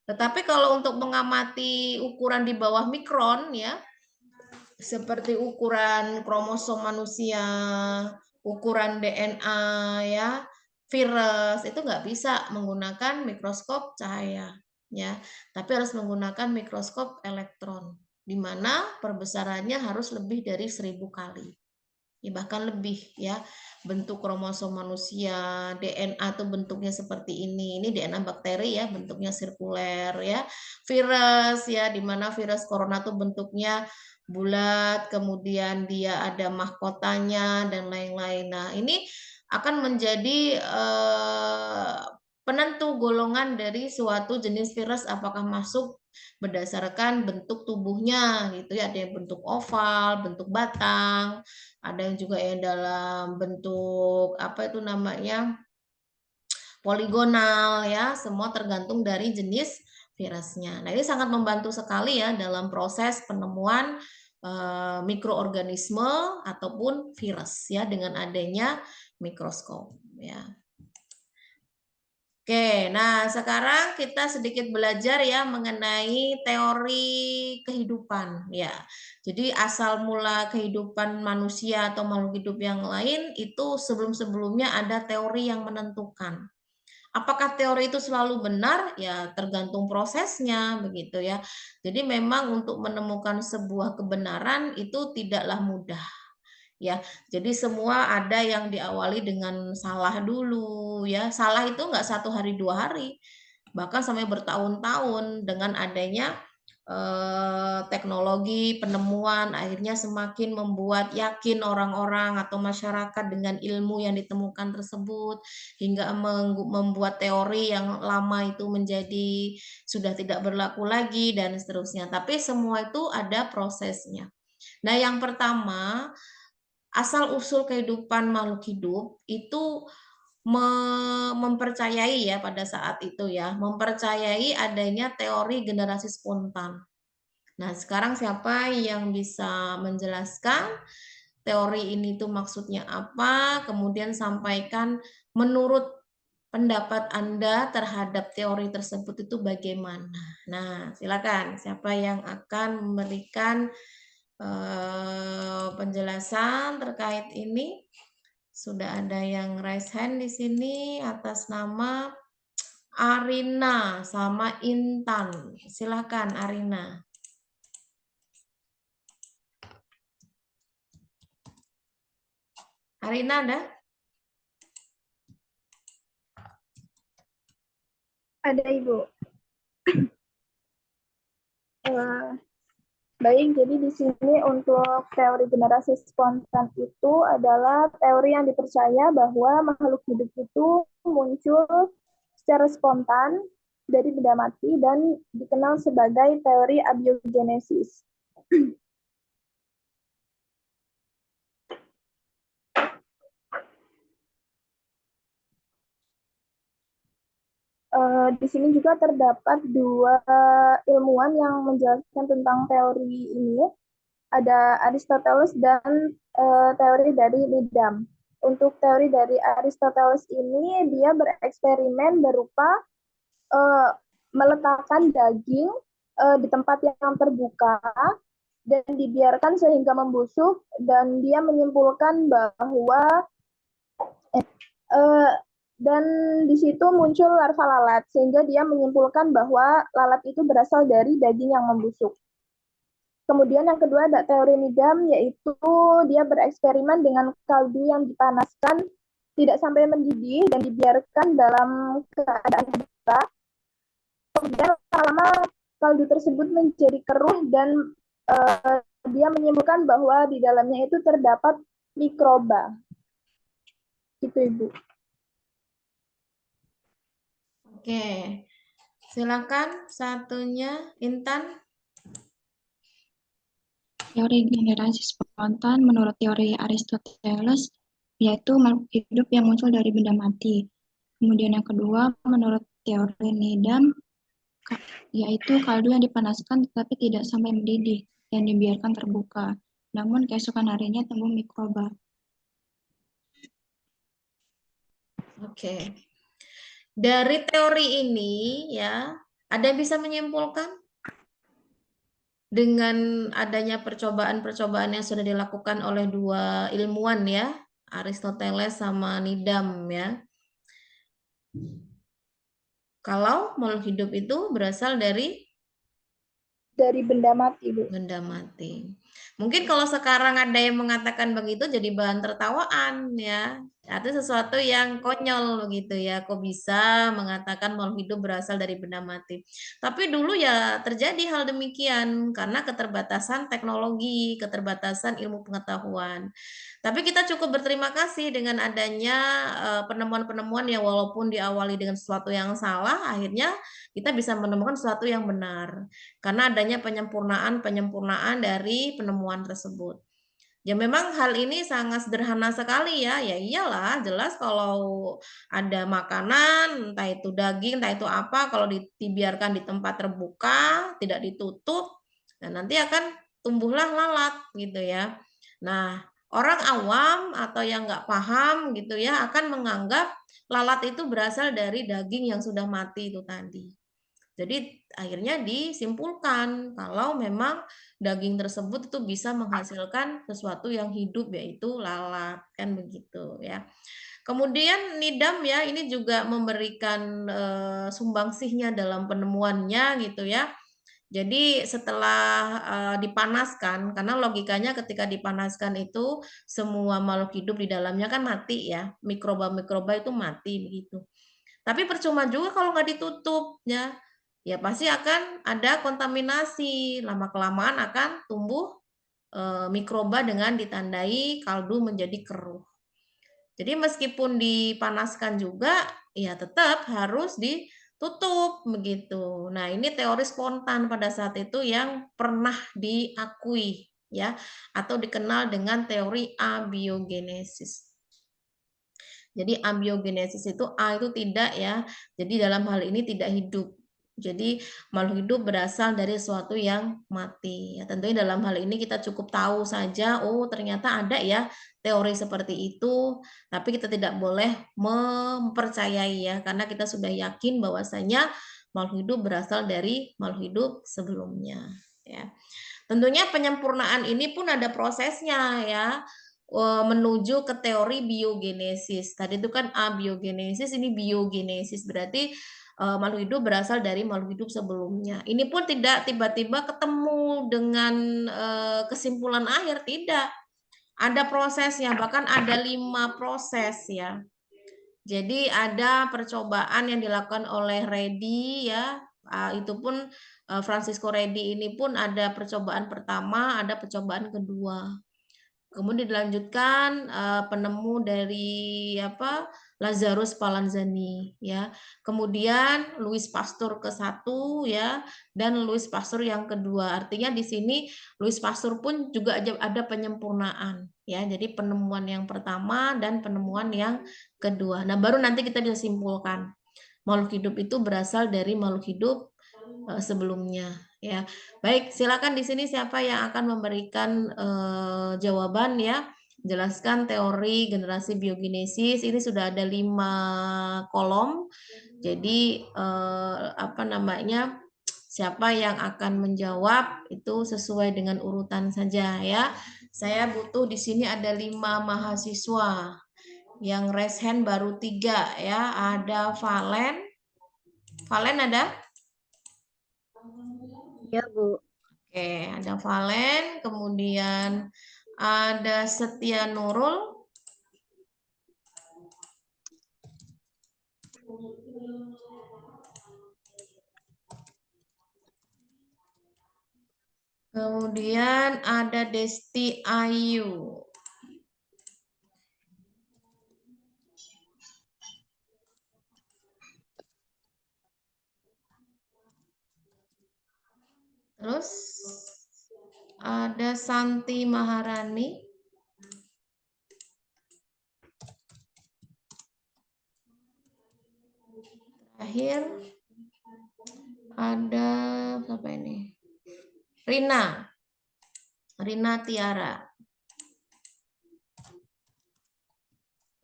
Tetapi kalau untuk mengamati ukuran di bawah mikron ya, seperti ukuran kromosom manusia, ukuran DNA ya, virus itu nggak bisa menggunakan mikroskop cahaya ya, tapi harus menggunakan mikroskop elektron di mana perbesarannya harus lebih dari 1000 kali. Ya, bahkan lebih ya. Bentuk kromosom manusia, DNA tuh bentuknya seperti ini DNA bakteri ya, bentuknya sirkuler ya. Virus ya, di mana virus corona tuh bentuknya bulat, kemudian dia ada mahkotanya dan lain-lain. Nah, ini akan menjadi penentu golongan dari suatu jenis virus apakah masuk berdasarkan bentuk tubuhnya gitu ya, ada yang bentuk oval, bentuk batang, ada yang juga yang dalam bentuk apa itu namanya poligonal ya, semua tergantung dari jenis virusnya. Nah, ini sangat membantu sekali ya dalam proses penemuan mikroorganisme ataupun virus ya dengan adanya mikroskop ya. Oke, nah sekarang kita sedikit belajar ya mengenai teori kehidupan ya. Jadi asal mula kehidupan manusia atau makhluk hidup yang lain itu sebelum-sebelumnya ada teori yang menentukan. Apakah teori itu selalu benar? Ya tergantung prosesnya begitu ya. Jadi memang untuk menemukan sebuah kebenaran itu tidaklah mudah. Ya, jadi semua ada yang diawali dengan salah dulu ya. Salah itu enggak 1 hari 2 hari, bahkan sampai bertahun-tahun dengan adanya teknologi penemuan akhirnya semakin membuat yakin orang-orang atau masyarakat dengan ilmu yang ditemukan tersebut hingga membuat teori yang lama itu menjadi sudah tidak berlaku lagi dan seterusnya. Tapi semua itu ada prosesnya. Nah, yang pertama asal-usul kehidupan makhluk hidup itu mempercayai ya pada saat itu ya, mempercayai adanya teori generasi spontan. Nah, sekarang siapa yang bisa menjelaskan teori ini tuh maksudnya apa? Kemudian sampaikan menurut pendapat Anda terhadap teori tersebut itu bagaimana? Nah, silakan siapa yang akan memberikan penjelasan terkait ini. Sudah ada yang raise hand di sini atas nama Arina sama Intan. Silakan Arina. Arina ada? Ada Ibu. Baik, jadi di sini untuk teori generasi spontan itu adalah teori yang dipercaya bahwa makhluk hidup itu muncul secara spontan dari benda mati dan dikenal sebagai teori abiogenesis. Di sini juga terdapat dua ilmuwan yang menjelaskan tentang teori ini. Ada Aristoteles dan teori dari Needham. Untuk teori dari Aristoteles ini, dia bereksperimen berupa meletakkan daging di tempat yang terbuka dan dibiarkan sehingga membusuk, dan dia menyimpulkan bahwa dan di situ muncul larva lalat, sehingga dia menyimpulkan bahwa lalat itu berasal dari daging yang membusuk. Kemudian yang kedua ada teori Needham, yaitu dia bereksperimen dengan kaldu yang dipanaskan tidak sampai mendidih dan dibiarkan dalam keadaan terbuka. Kemudian lama kaldu tersebut menjadi keruh dan dia menyimpulkan bahwa di dalamnya itu terdapat mikroba. Gitu, Ibu. Oke, silakan satunya Intan. Teori generasi spontan menurut teori Aristoteles yaitu makhluk hidup yang muncul dari benda mati. Kemudian yang kedua menurut teori Needham yaitu kaldu yang dipanaskan tetapi tidak sampai mendidih dan dibiarkan terbuka. Namun keesokan harinya tumbuh mikroba. Oke. Dari teori ini ya, ada yang bisa menyimpulkan dengan adanya percobaan-percobaan yang sudah dilakukan oleh dua ilmuwan ya, Aristoteles sama Needham ya. Kalau makhluk hidup itu berasal dari benda mati, Bu. Benda mati. Mungkin kalau sekarang ada yang mengatakan begitu jadi bahan tertawaan ya. Artinya sesuatu yang konyol begitu ya. Kok bisa mengatakan makhluk hidup berasal dari benda mati. Tapi dulu ya terjadi hal demikian karena keterbatasan teknologi, keterbatasan ilmu pengetahuan. Tapi kita cukup berterima kasih dengan adanya penemuan-penemuan yang walaupun diawali dengan sesuatu yang salah, akhirnya kita bisa menemukan sesuatu yang benar. Karena adanya penyempurnaan dari penemuan tersebut. Ya memang hal ini sangat sederhana sekali ya. Ya iyalah, jelas kalau ada makanan, entah itu daging, entah itu apa, kalau dibiarkan di tempat terbuka, tidak ditutup, nah nanti akan tumbuhlah lalat gitu ya. Nah, orang awam atau yang nggak paham gitu ya akan menganggap lalat itu berasal dari daging yang sudah mati itu tadi. Jadi akhirnya disimpulkan kalau memang daging tersebut itu bisa menghasilkan sesuatu yang hidup yaitu lalat kan begitu ya. Kemudian Needham ya ini juga memberikan sumbangsihnya dalam penemuannya gitu ya. Jadi setelah dipanaskan, karena logikanya ketika dipanaskan itu semua makhluk hidup di dalamnya kan mati ya, mikroba-mikroba itu mati begitu. Tapi percuma juga kalau nggak ditutup ya. Ya pasti akan ada kontaminasi, lama-kelamaan akan tumbuh mikroba dengan ditandai kaldu menjadi keruh. Jadi meskipun dipanaskan juga, ya tetap harus ditutup begitu. Nah ini teori spontan pada saat itu yang pernah diakui ya, atau dikenal dengan teori abiogenesis. Jadi abiogenesis itu A itu tidak ya. Jadi dalam hal ini tidak hidup. Jadi makhluk hidup berasal dari sesuatu yang mati. Ya, tentunya dalam hal ini kita cukup tahu saja, oh ternyata ada ya teori seperti itu, tapi kita tidak boleh mempercayai ya, karena kita sudah yakin bahwasanya makhluk hidup berasal dari makhluk hidup sebelumnya. Ya. Tentunya penyempurnaan ini pun ada prosesnya ya. Menuju ke teori biogenesis. Tadi itu kan abiogenesis, ini biogenesis. Berarti makhluk hidup berasal dari makhluk hidup sebelumnya. Ini pun tidak tiba-tiba ketemu dengan kesimpulan akhir, tidak. Ada prosesnya, bahkan ada 5 proses ya. Jadi ada percobaan yang dilakukan oleh Redi ya. Itu pun Francisco Redi ini pun ada percobaan pertama, ada percobaan kedua. Kemudian dilanjutkan penemu dari Lazarus Spallanzani ya. Kemudian Louis Pasteur ke-1 ya dan Louis Pasteur yang kedua. Artinya di sini Louis Pasteur pun juga ada penyempurnaan ya. Jadi penemuan yang pertama dan penemuan yang kedua. Nah, baru nanti kita bisa simpulkan. makhluk hidup itu berasal dari makhluk hidup sebelumnya, ya. Baik, silakan di sini siapa yang akan memberikan jawaban, ya. Jelaskan teori generasi biogenesis. Ini sudah ada 5 kolom. Jadi apa namanya? Siapa yang akan menjawab itu sesuai dengan urutan saja, ya. Saya butuh di sini ada 5 mahasiswa. Yang raise hand baru 3, ya. Ada Valen. Valen ada? Ya, Bu. Oke, ada Valen, kemudian ada Setia Nurul. Kemudian ada Desti Ayu. Terus ada Santi Maharani. Terakhir ada siapa ini? Rina Tiara.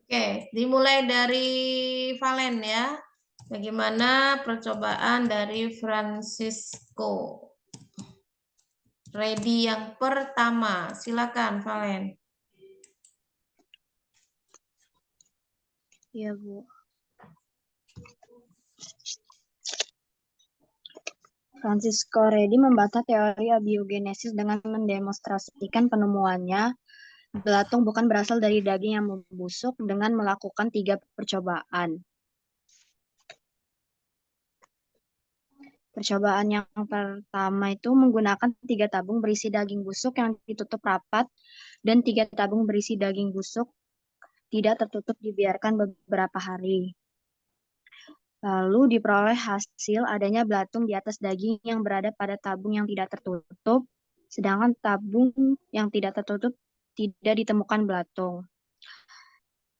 Oke, dimulai dari Valen, ya. Bagaimana percobaan dari Francisco? Ready yang pertama. Silakan, Valen. Ya, Bu. Francisco Redi membantah teori abiogenesis dengan mendemonstrasikan penemuannya belatung bukan berasal dari daging yang membusuk dengan melakukan 3 percobaan. Percobaan yang pertama itu menggunakan 3 tabung berisi daging busuk yang ditutup rapat dan 3 tabung berisi daging busuk tidak tertutup dibiarkan beberapa hari. Lalu diperoleh hasil adanya belatung di atas daging yang berada pada tabung yang tidak tertutup, sedangkan tabung yang tidak tertutup tidak ditemukan belatung.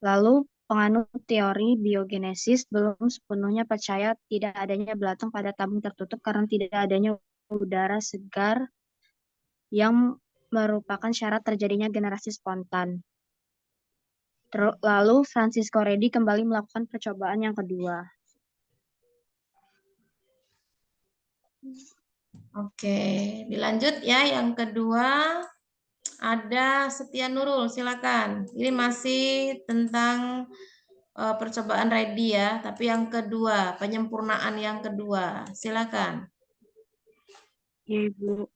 Lalu penganut teori biogenesis belum sepenuhnya percaya tidak adanya belatung pada tabung tertutup karena tidak adanya udara segar yang merupakan syarat terjadinya generasi spontan. Lalu Francisco Redi kembali melakukan percobaan yang kedua. Oke, dilanjut ya. Yang kedua ada Setia Nurul, silakan. Ini masih tentang percobaan Redi, ya, tapi yang kedua, penyempurnaan yang kedua. Silakan. Ya, Ibu.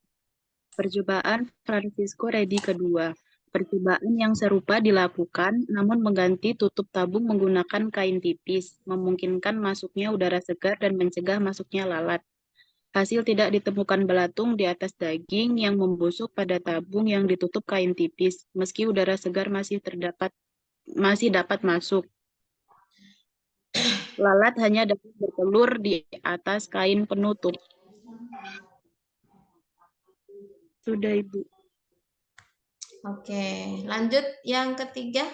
Percobaan Francisco Redi kedua. Percobaan yang serupa dilakukan, namun mengganti tutup tabung menggunakan kain tipis, memungkinkan masuknya udara segar dan mencegah masuknya lalat. Hasil tidak ditemukan belatung di atas daging yang membusuk pada tabung yang ditutup kain tipis, meski udara segar masih dapat masuk. Lalat hanya dapat bertelur di atas kain penutup. Sudah, Ibu. Oke, lanjut yang ketiga.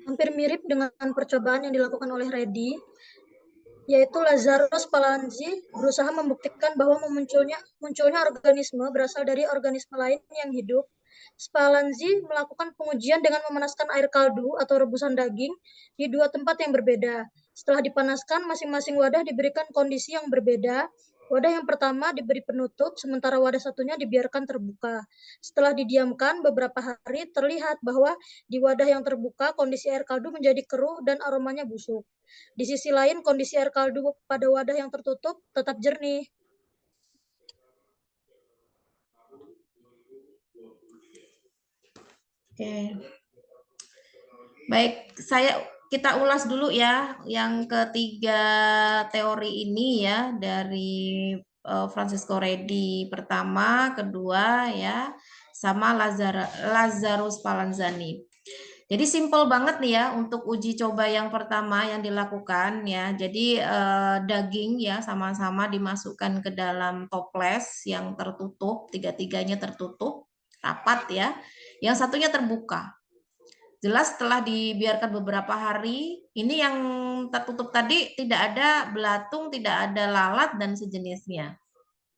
Hampir mirip dengan percobaan yang dilakukan oleh Redi, yaitu Lazzaro Spallanzani berusaha membuktikan bahwa munculnya organisme berasal dari organisme lain yang hidup. Spallanzani melakukan pengujian dengan memanaskan air kaldu atau rebusan daging di 2 tempat yang berbeda. Setelah dipanaskan, masing-masing wadah diberikan kondisi yang berbeda. Wadah yang pertama diberi penutup, sementara wadah satunya dibiarkan terbuka. Setelah didiamkan beberapa hari, terlihat bahwa di wadah yang terbuka, kondisi air kaldu menjadi keruh dan aromanya busuk. Di sisi lain, kondisi air kaldu pada wadah yang tertutup tetap jernih. Oke. Baik, kita ulas dulu ya yang ketiga teori ini ya dari Francisco Redi pertama, kedua ya, sama Lazzaro Spallanzani. Jadi simpel banget nih ya untuk uji coba yang pertama yang dilakukan ya. Jadi daging ya sama-sama dimasukkan ke dalam toples yang tertutup, tiga-tiganya tertutup rapat ya. Yang satunya terbuka. Jelas setelah dibiarkan beberapa hari, ini yang tertutup tadi tidak ada belatung, tidak ada lalat dan sejenisnya.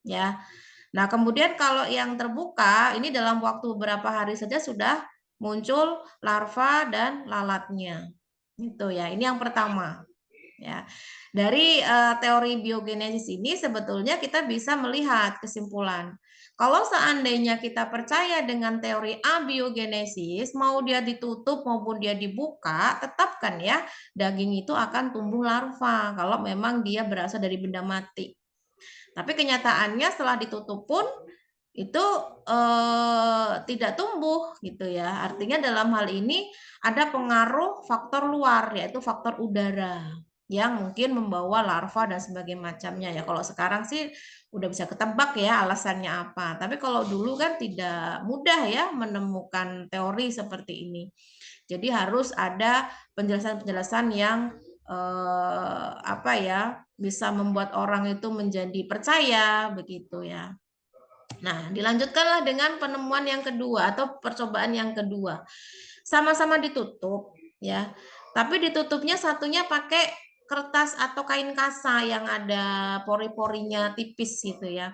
Ya. Nah, kemudian kalau yang terbuka, ini dalam waktu beberapa hari saja sudah muncul larva dan lalatnya. Itu ya. Ini yang pertama. Ya. Dari teori biogenesis ini sebetulnya kita bisa melihat kesimpulan. Kalau seandainya kita percaya dengan teori abiogenesis, mau dia ditutup maupun dia dibuka, tetapkan ya daging itu akan tumbuh larva kalau memang dia berasal dari benda mati. Tapi kenyataannya setelah ditutup pun itu tidak tumbuh gitu ya. Artinya dalam hal ini ada pengaruh faktor luar yaitu faktor udara yang mungkin membawa larva dan sebagainya macamnya ya. Kalau sekarang sih udah bisa ketebak ya alasannya apa. Tapi kalau dulu kan tidak mudah ya menemukan teori seperti ini. Jadi harus ada penjelasan-penjelasan yang apa ya bisa membuat orang itu menjadi percaya begitu ya. Nah, dilanjutkanlah dengan penemuan yang kedua atau percobaan yang kedua. Sama-sama ditutup ya. Tapi ditutupnya satunya pakai kertas atau kain kasa yang ada pori-porinya tipis gitu ya.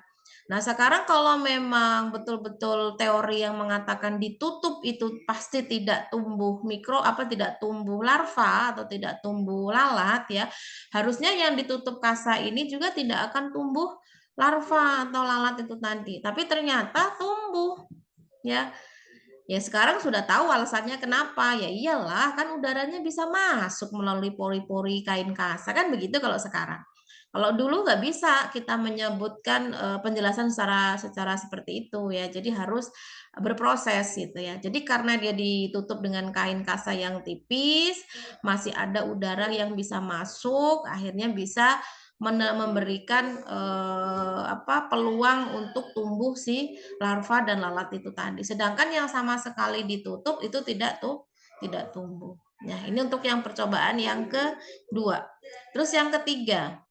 Nah, sekarang kalau memang betul-betul teori yang mengatakan ditutup itu pasti tidak tumbuh tidak tumbuh larva atau tidak tumbuh lalat ya. Harusnya yang ditutup kasa ini juga tidak akan tumbuh larva atau lalat itu tadi. Tapi ternyata tumbuh ya. Ya sekarang sudah tahu alasannya kenapa. Ya iyalah, kan udaranya bisa masuk melalui pori-pori kain kasa kan begitu kalau sekarang. Kalau dulu nggak bisa kita menyebutkan penjelasan secara seperti itu ya. Jadi harus berproses gitu ya. Jadi karena dia ditutup dengan kain kasa yang tipis, masih ada udara yang bisa masuk, akhirnya bisa memberikan peluang untuk tumbuh si larva dan lalat itu tadi. Sedangkan yang sama sekali ditutup itu tidak tumbuh. Nah, ini untuk yang percobaan yang kedua. Terus yang ketiga,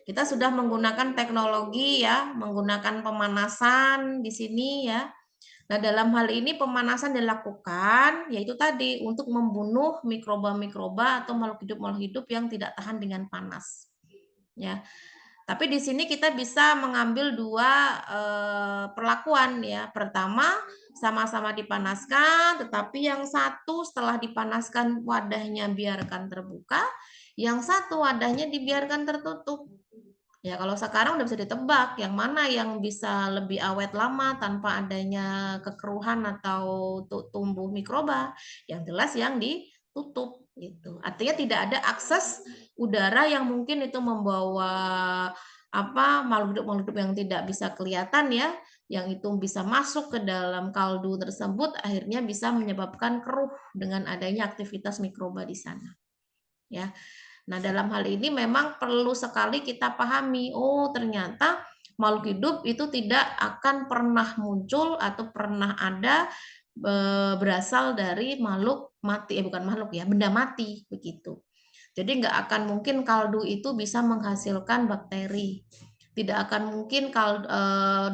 kita sudah menggunakan teknologi ya, menggunakan pemanasan di sini ya. Nah, dalam hal ini pemanasan dilakukan yaitu tadi untuk membunuh mikroba-mikroba atau makhluk hidup yang tidak tahan dengan panas. Ya. Tapi di sini kita bisa mengambil dua perlakuan ya. Pertama, sama-sama dipanaskan, tetapi yang satu setelah dipanaskan wadahnya biarkan terbuka, yang satu wadahnya dibiarkan tertutup. Ya, kalau sekarang udah bisa ditebak yang mana yang bisa lebih awet lama tanpa adanya kekeruhan atau tumbuh mikroba. Yang jelas yang ditutup gitu. Artinya tidak ada akses udara yang mungkin itu membawa makhluk hidup yang tidak bisa kelihatan ya, yang itu bisa masuk ke dalam kaldu tersebut akhirnya bisa menyebabkan keruh dengan adanya aktivitas mikroba di sana. Ya. Nah, dalam hal ini memang perlu sekali kita pahami, oh ternyata makhluk hidup itu tidak akan pernah muncul atau pernah ada berasal dari makhluk mati, bukan makhluk ya, benda mati begitu. Jadi nggak akan mungkin kaldu itu bisa menghasilkan bakteri. Tidak akan mungkin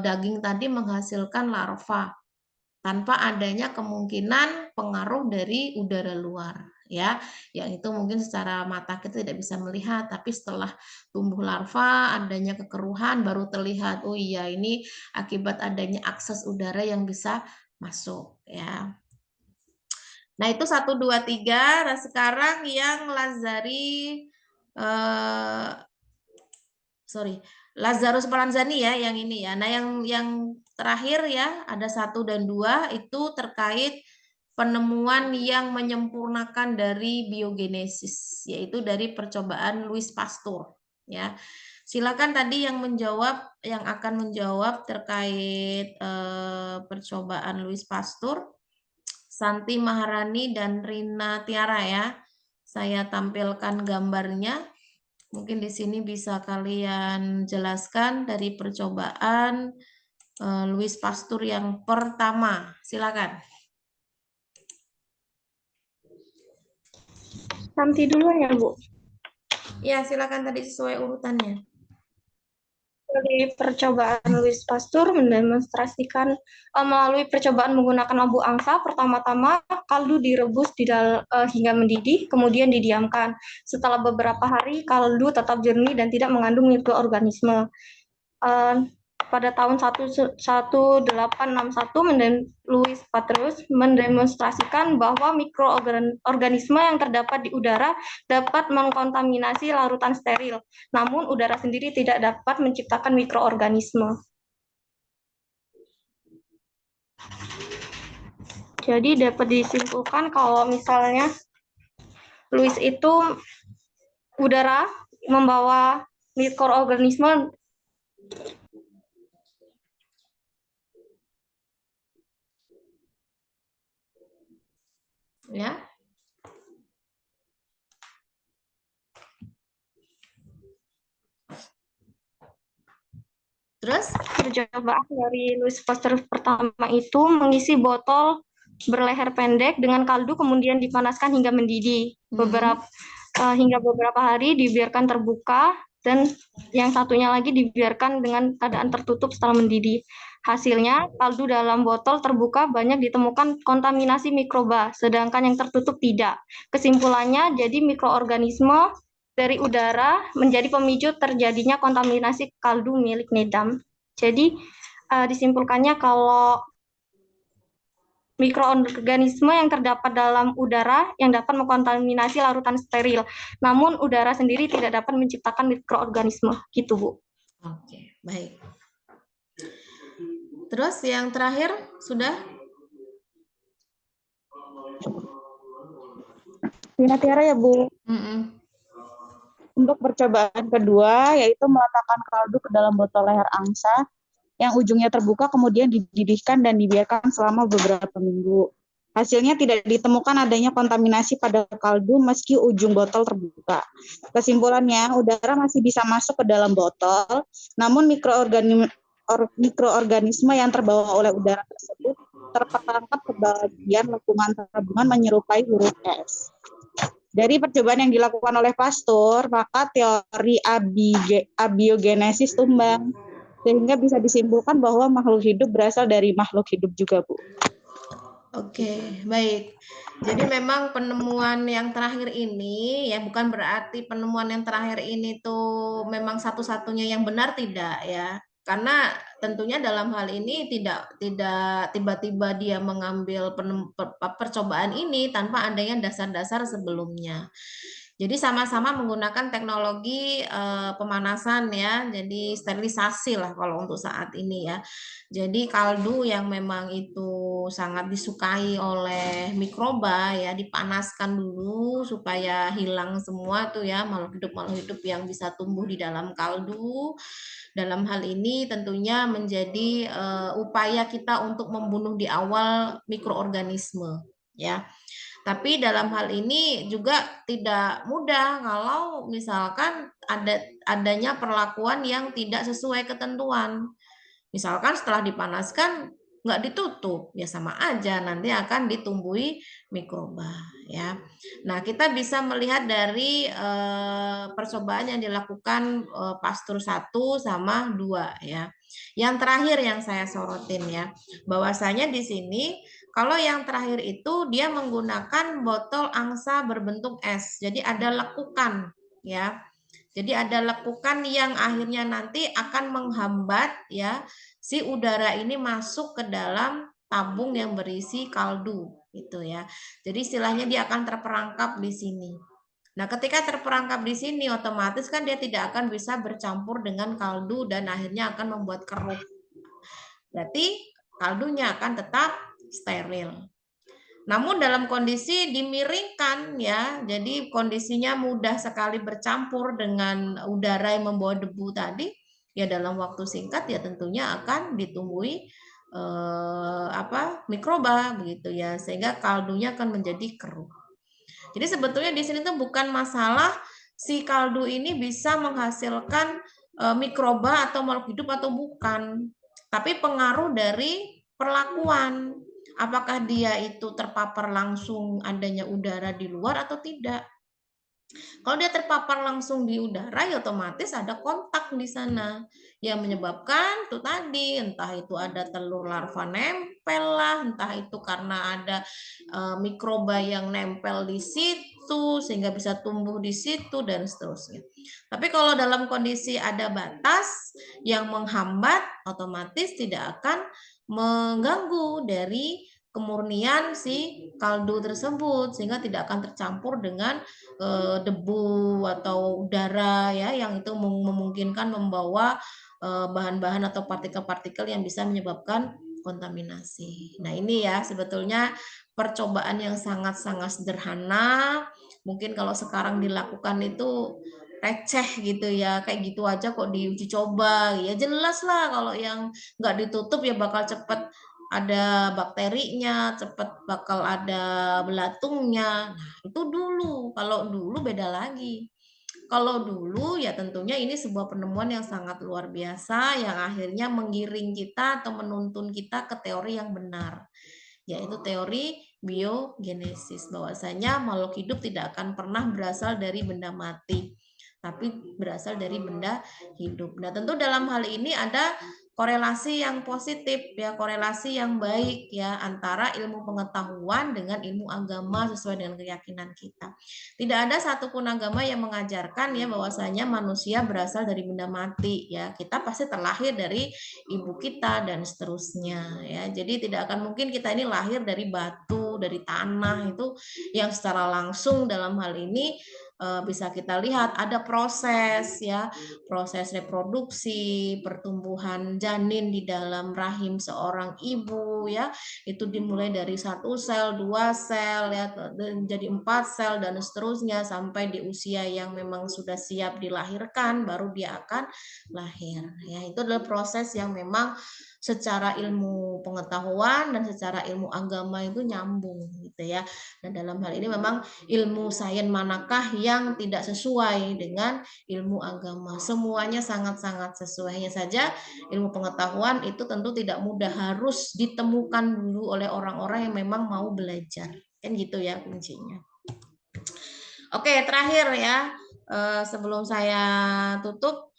daging tadi menghasilkan larva tanpa adanya kemungkinan pengaruh dari udara luar ya, yang itu mungkin secara mata kita tidak bisa melihat, tapi setelah tumbuh larva adanya kekeruhan baru terlihat, oh iya ini akibat adanya akses udara yang bisa masuk ya. Nah itu 1, 2, 3. Nah sekarang yang Lazarus Spallanzani ya yang ini ya. Nah yang terakhir ya ada 1 dan 2 itu terkait penemuan yang menyempurnakan dari biogenesis, yaitu dari percobaan Louis Pasteur ya. Silakan tadi yang akan menjawab terkait percobaan Louis Pasteur, Santi Maharani dan Rina Tiara ya. Saya tampilkan gambarnya. Mungkin di sini bisa kalian jelaskan dari percobaan Louis Pasteur yang pertama. Silakan. Santi dulu ya, Bu? Ya, silakan tadi sesuai urutannya. Dari percobaan Louis Pasteur mendemonstrasikan melalui percobaan menggunakan lampu angsa, pertama-tama kaldu direbus hingga mendidih, kemudian didiamkan. Setelah beberapa hari, kaldu tetap jernih dan tidak mengandung mikroorganisme. Pada tahun 1861, Louis Pasteur mendemonstrasikan bahwa mikroorganisme yang terdapat di udara dapat mengkontaminasi larutan steril, namun udara sendiri tidak dapat menciptakan mikroorganisme. Jadi dapat disimpulkan kalau misalnya Louis itu udara membawa mikroorganisme. Ya. Terus percobaan dari Louis Pasteur pertama itu mengisi botol berleher pendek dengan kaldu kemudian dipanaskan hingga mendidih. Hingga beberapa hari dibiarkan terbuka dan yang satunya lagi dibiarkan dengan keadaan tertutup setelah mendidih. Hasilnya, kaldu dalam botol terbuka banyak ditemukan kontaminasi mikroba, sedangkan yang tertutup tidak. Kesimpulannya, jadi mikroorganisme dari udara menjadi pemicu terjadinya kontaminasi kaldu milik Needham. Jadi, disimpulkannya kalau mikroorganisme yang terdapat dalam udara yang dapat mengkontaminasi larutan steril. Namun udara sendiri tidak dapat menciptakan mikroorganisme. Gitu, Bu. Oke, baik. Terus yang terakhir sudah? Tiara ya, Bu. Untuk percobaan kedua, yaitu meletakkan kaldu ke dalam botol leher angsa yang ujungnya terbuka kemudian dididihkan dan dibiarkan selama beberapa minggu. Hasilnya tidak ditemukan adanya kontaminasi pada kaldu meski ujung botol terbuka. Kesimpulannya, udara masih bisa masuk ke dalam botol, namun mikroorganisme yang terbawa oleh udara tersebut terperangkap ke bagian lengkungan tabungan menyerupai huruf S. Dari percobaan yang dilakukan oleh Pasteur, maka teori abiogenesis tumbang, sehingga bisa disimpulkan bahwa makhluk hidup berasal dari makhluk hidup juga, Bu. Oke, baik. Jadi memang penemuan yang terakhir ini ya bukan berarti penemuan yang terakhir ini tuh memang satu-satunya yang benar, tidak ya. Karena tentunya dalam hal ini tidak tiba-tiba dia mengambil percobaan ini tanpa adanya dasar-dasar sebelumnya. Jadi sama-sama menggunakan teknologi pemanasan ya, jadi sterilisasi lah kalau untuk saat ini ya. Jadi kaldu yang memang itu sangat disukai oleh mikroba ya dipanaskan dulu supaya hilang semua tuh ya makhluk hidup yang bisa tumbuh di dalam kaldu. Dalam hal ini tentunya menjadi upaya kita untuk membunuh di awal mikroorganisme ya. Tapi dalam hal ini juga tidak mudah kalau misalkan adanya perlakuan yang tidak sesuai ketentuan. Misalkan setelah dipanaskan nggak ditutup, ya sama aja nanti akan ditumbuhi mikroba ya. Nah, kita bisa melihat dari percobaan yang dilakukan Pasteur 1 sama 2 ya. Yang terakhir yang saya sorotin ya, bahwasanya di sini kalau yang terakhir itu dia menggunakan botol angsa berbentuk es. Jadi ada lekukan ya. Jadi ada lekukan yang akhirnya nanti akan menghambat ya si udara ini masuk ke dalam tabung yang berisi kaldu gitu ya. Jadi istilahnya dia akan terperangkap di sini. Nah, ketika terperangkap di sini otomatis kan dia tidak akan bisa bercampur dengan kaldu dan akhirnya akan membuat keruh. Berarti kaldunya akan tetap steril. Namun dalam kondisi dimiringkan ya, jadi kondisinya mudah sekali bercampur dengan udara yang membawa debu tadi, ya dalam waktu singkat ya tentunya akan ditumbuhi mikroba begitu ya, sehingga kaldunya akan menjadi keruh. Jadi sebetulnya di sini tuh bukan masalah si kaldu ini bisa menghasilkan mikroba atau makhluk hidup atau bukan, tapi pengaruh dari perlakuan. Apakah dia itu terpapar langsung adanya udara di luar atau tidak? Kalau dia terpapar langsung di udara, ya otomatis ada kontak di sana yang menyebabkan tuh tadi, entah itu ada telur larva nempel lah, entah itu karena ada mikroba yang nempel di situ sehingga bisa tumbuh di situ dan seterusnya. Tapi kalau dalam kondisi ada batas yang menghambat, otomatis tidak akan mengganggu dari kemurnian si kaldu tersebut sehingga tidak akan tercampur dengan debu atau udara ya yang itu memungkinkan membawa bahan-bahan atau partikel-partikel yang bisa menyebabkan kontaminasi. Nah, ini ya sebetulnya percobaan yang sangat-sangat sederhana. Mungkin kalau sekarang dilakukan itu receh gitu ya, kayak gitu aja kok diuji coba. Ya jelas lah kalau yang nggak ditutup ya bakal cepet ada bakterinya, cepat bakal ada belatungnya. Nah, itu dulu. Kalau dulu beda lagi. Kalau dulu ya tentunya ini sebuah penemuan yang sangat luar biasa yang akhirnya menggiring kita atau menuntun kita ke teori yang benar, yaitu teori biogenesis, bahwasanya makhluk hidup tidak akan pernah berasal dari benda mati, tapi berasal dari benda hidup. Nah, tentu dalam hal ini ada korelasi yang positif ya, korelasi yang baik ya antara ilmu pengetahuan dengan ilmu agama sesuai dengan keyakinan kita. Tidak ada satupun agama yang mengajarkan ya bahwasanya manusia berasal dari benda mati ya. Kita pasti terlahir dari ibu kita dan seterusnya ya. Jadi tidak akan mungkin kita ini lahir dari batu, dari tanah itu yang secara langsung dalam hal ini bisa kita lihat ada proses ya, proses reproduksi, pertumbuhan janin di dalam rahim seorang ibu ya, itu dimulai dari 1 sel, 2 sel ya, jadi 4 sel dan seterusnya sampai di usia yang memang sudah siap dilahirkan baru dia akan lahir ya. Itu adalah proses yang memang secara ilmu pengetahuan dan secara ilmu agama itu nyambung gitu ya. Nah, dalam hal ini memang ilmu sains manakah yang tidak sesuai dengan ilmu agama? Semuanya sangat-sangat sesuai. Hanya saja ilmu pengetahuan itu tentu tidak mudah, harus ditemukan dulu oleh orang-orang yang memang mau belajar. Kan gitu ya kuncinya. Oke, terakhir ya, sebelum saya tutup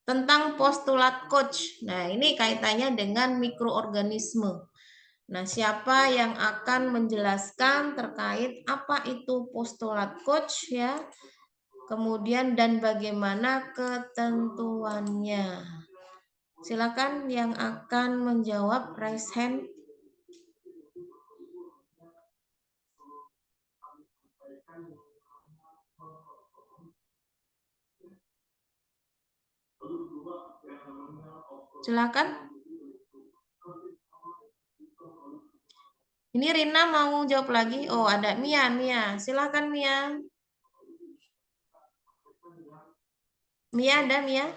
tentang postulat Koch. Nah, ini kaitannya dengan mikroorganisme. Nah, siapa yang akan menjelaskan terkait apa itu postulat Koch ya? Kemudian dan bagaimana ketentuannya? Silakan yang akan menjawab raise hand. Silakan. Ini Rina mau jawab lagi. Oh, ada Mia. Silakan Mia. Mia ada Mia?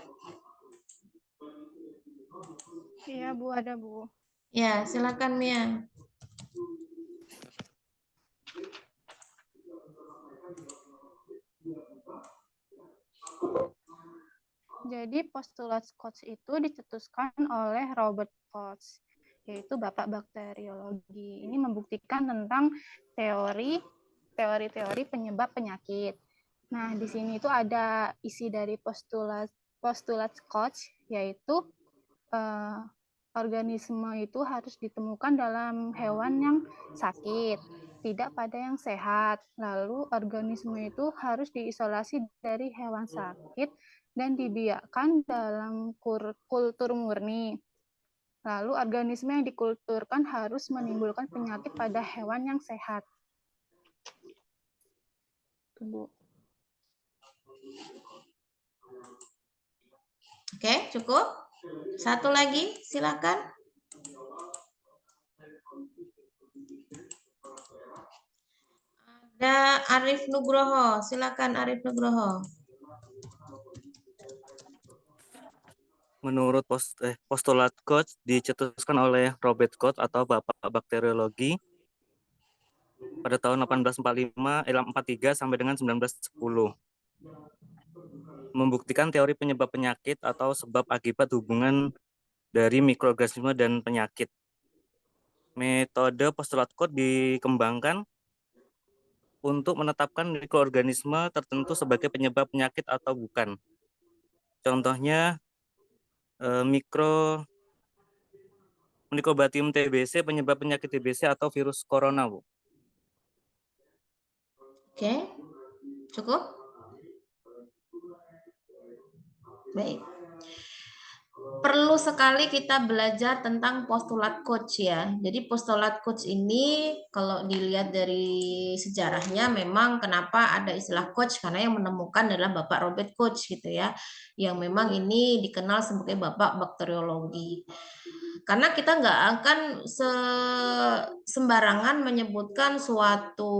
Iya, Bu, ada, Bu. Ya, silakan Mia. Jadi postulat Koch itu dicetuskan oleh Robert Koch, yaitu Bapak Bakteriologi. Ini membuktikan tentang teori-teori penyebab penyakit. Nah, di sini itu ada isi dari postulat Koch, yaitu organisme itu harus ditemukan dalam hewan yang sakit, tidak pada yang sehat. Lalu organisme itu harus diisolasi dari hewan sakit dan dibiarkan dalam kultur murni. Lalu organisme yang dikulturkan harus menimbulkan penyakit pada hewan yang sehat. Bu. Oke, cukup. Satu lagi, silakan. Ada Arif Nugroho, silakan Arif Nugroho. Menurut postulat Koch dicetuskan oleh Robert Koch atau Bapak Bakteriologi pada tahun 1843 sampai dengan 1910. Membuktikan teori penyebab penyakit atau sebab akibat hubungan dari mikroorganisme dan penyakit. Metode postulat Koch dikembangkan untuk menetapkan mikroorganisme tertentu sebagai penyebab penyakit atau bukan. Contohnya Mycobacterium TBC penyebab penyakit TBC atau virus corona, Bu. Oke, cukup? Baik. Perlu sekali kita belajar tentang postulat Koch ya. Jadi postulat Koch ini kalau dilihat dari sejarahnya memang kenapa ada istilah Koch, karena yang menemukan adalah Bapak Robert Koch gitu ya. Yang memang ini dikenal sebagai Bapak bakteriologi. Karena kita nggak akan sembarangan menyebutkan suatu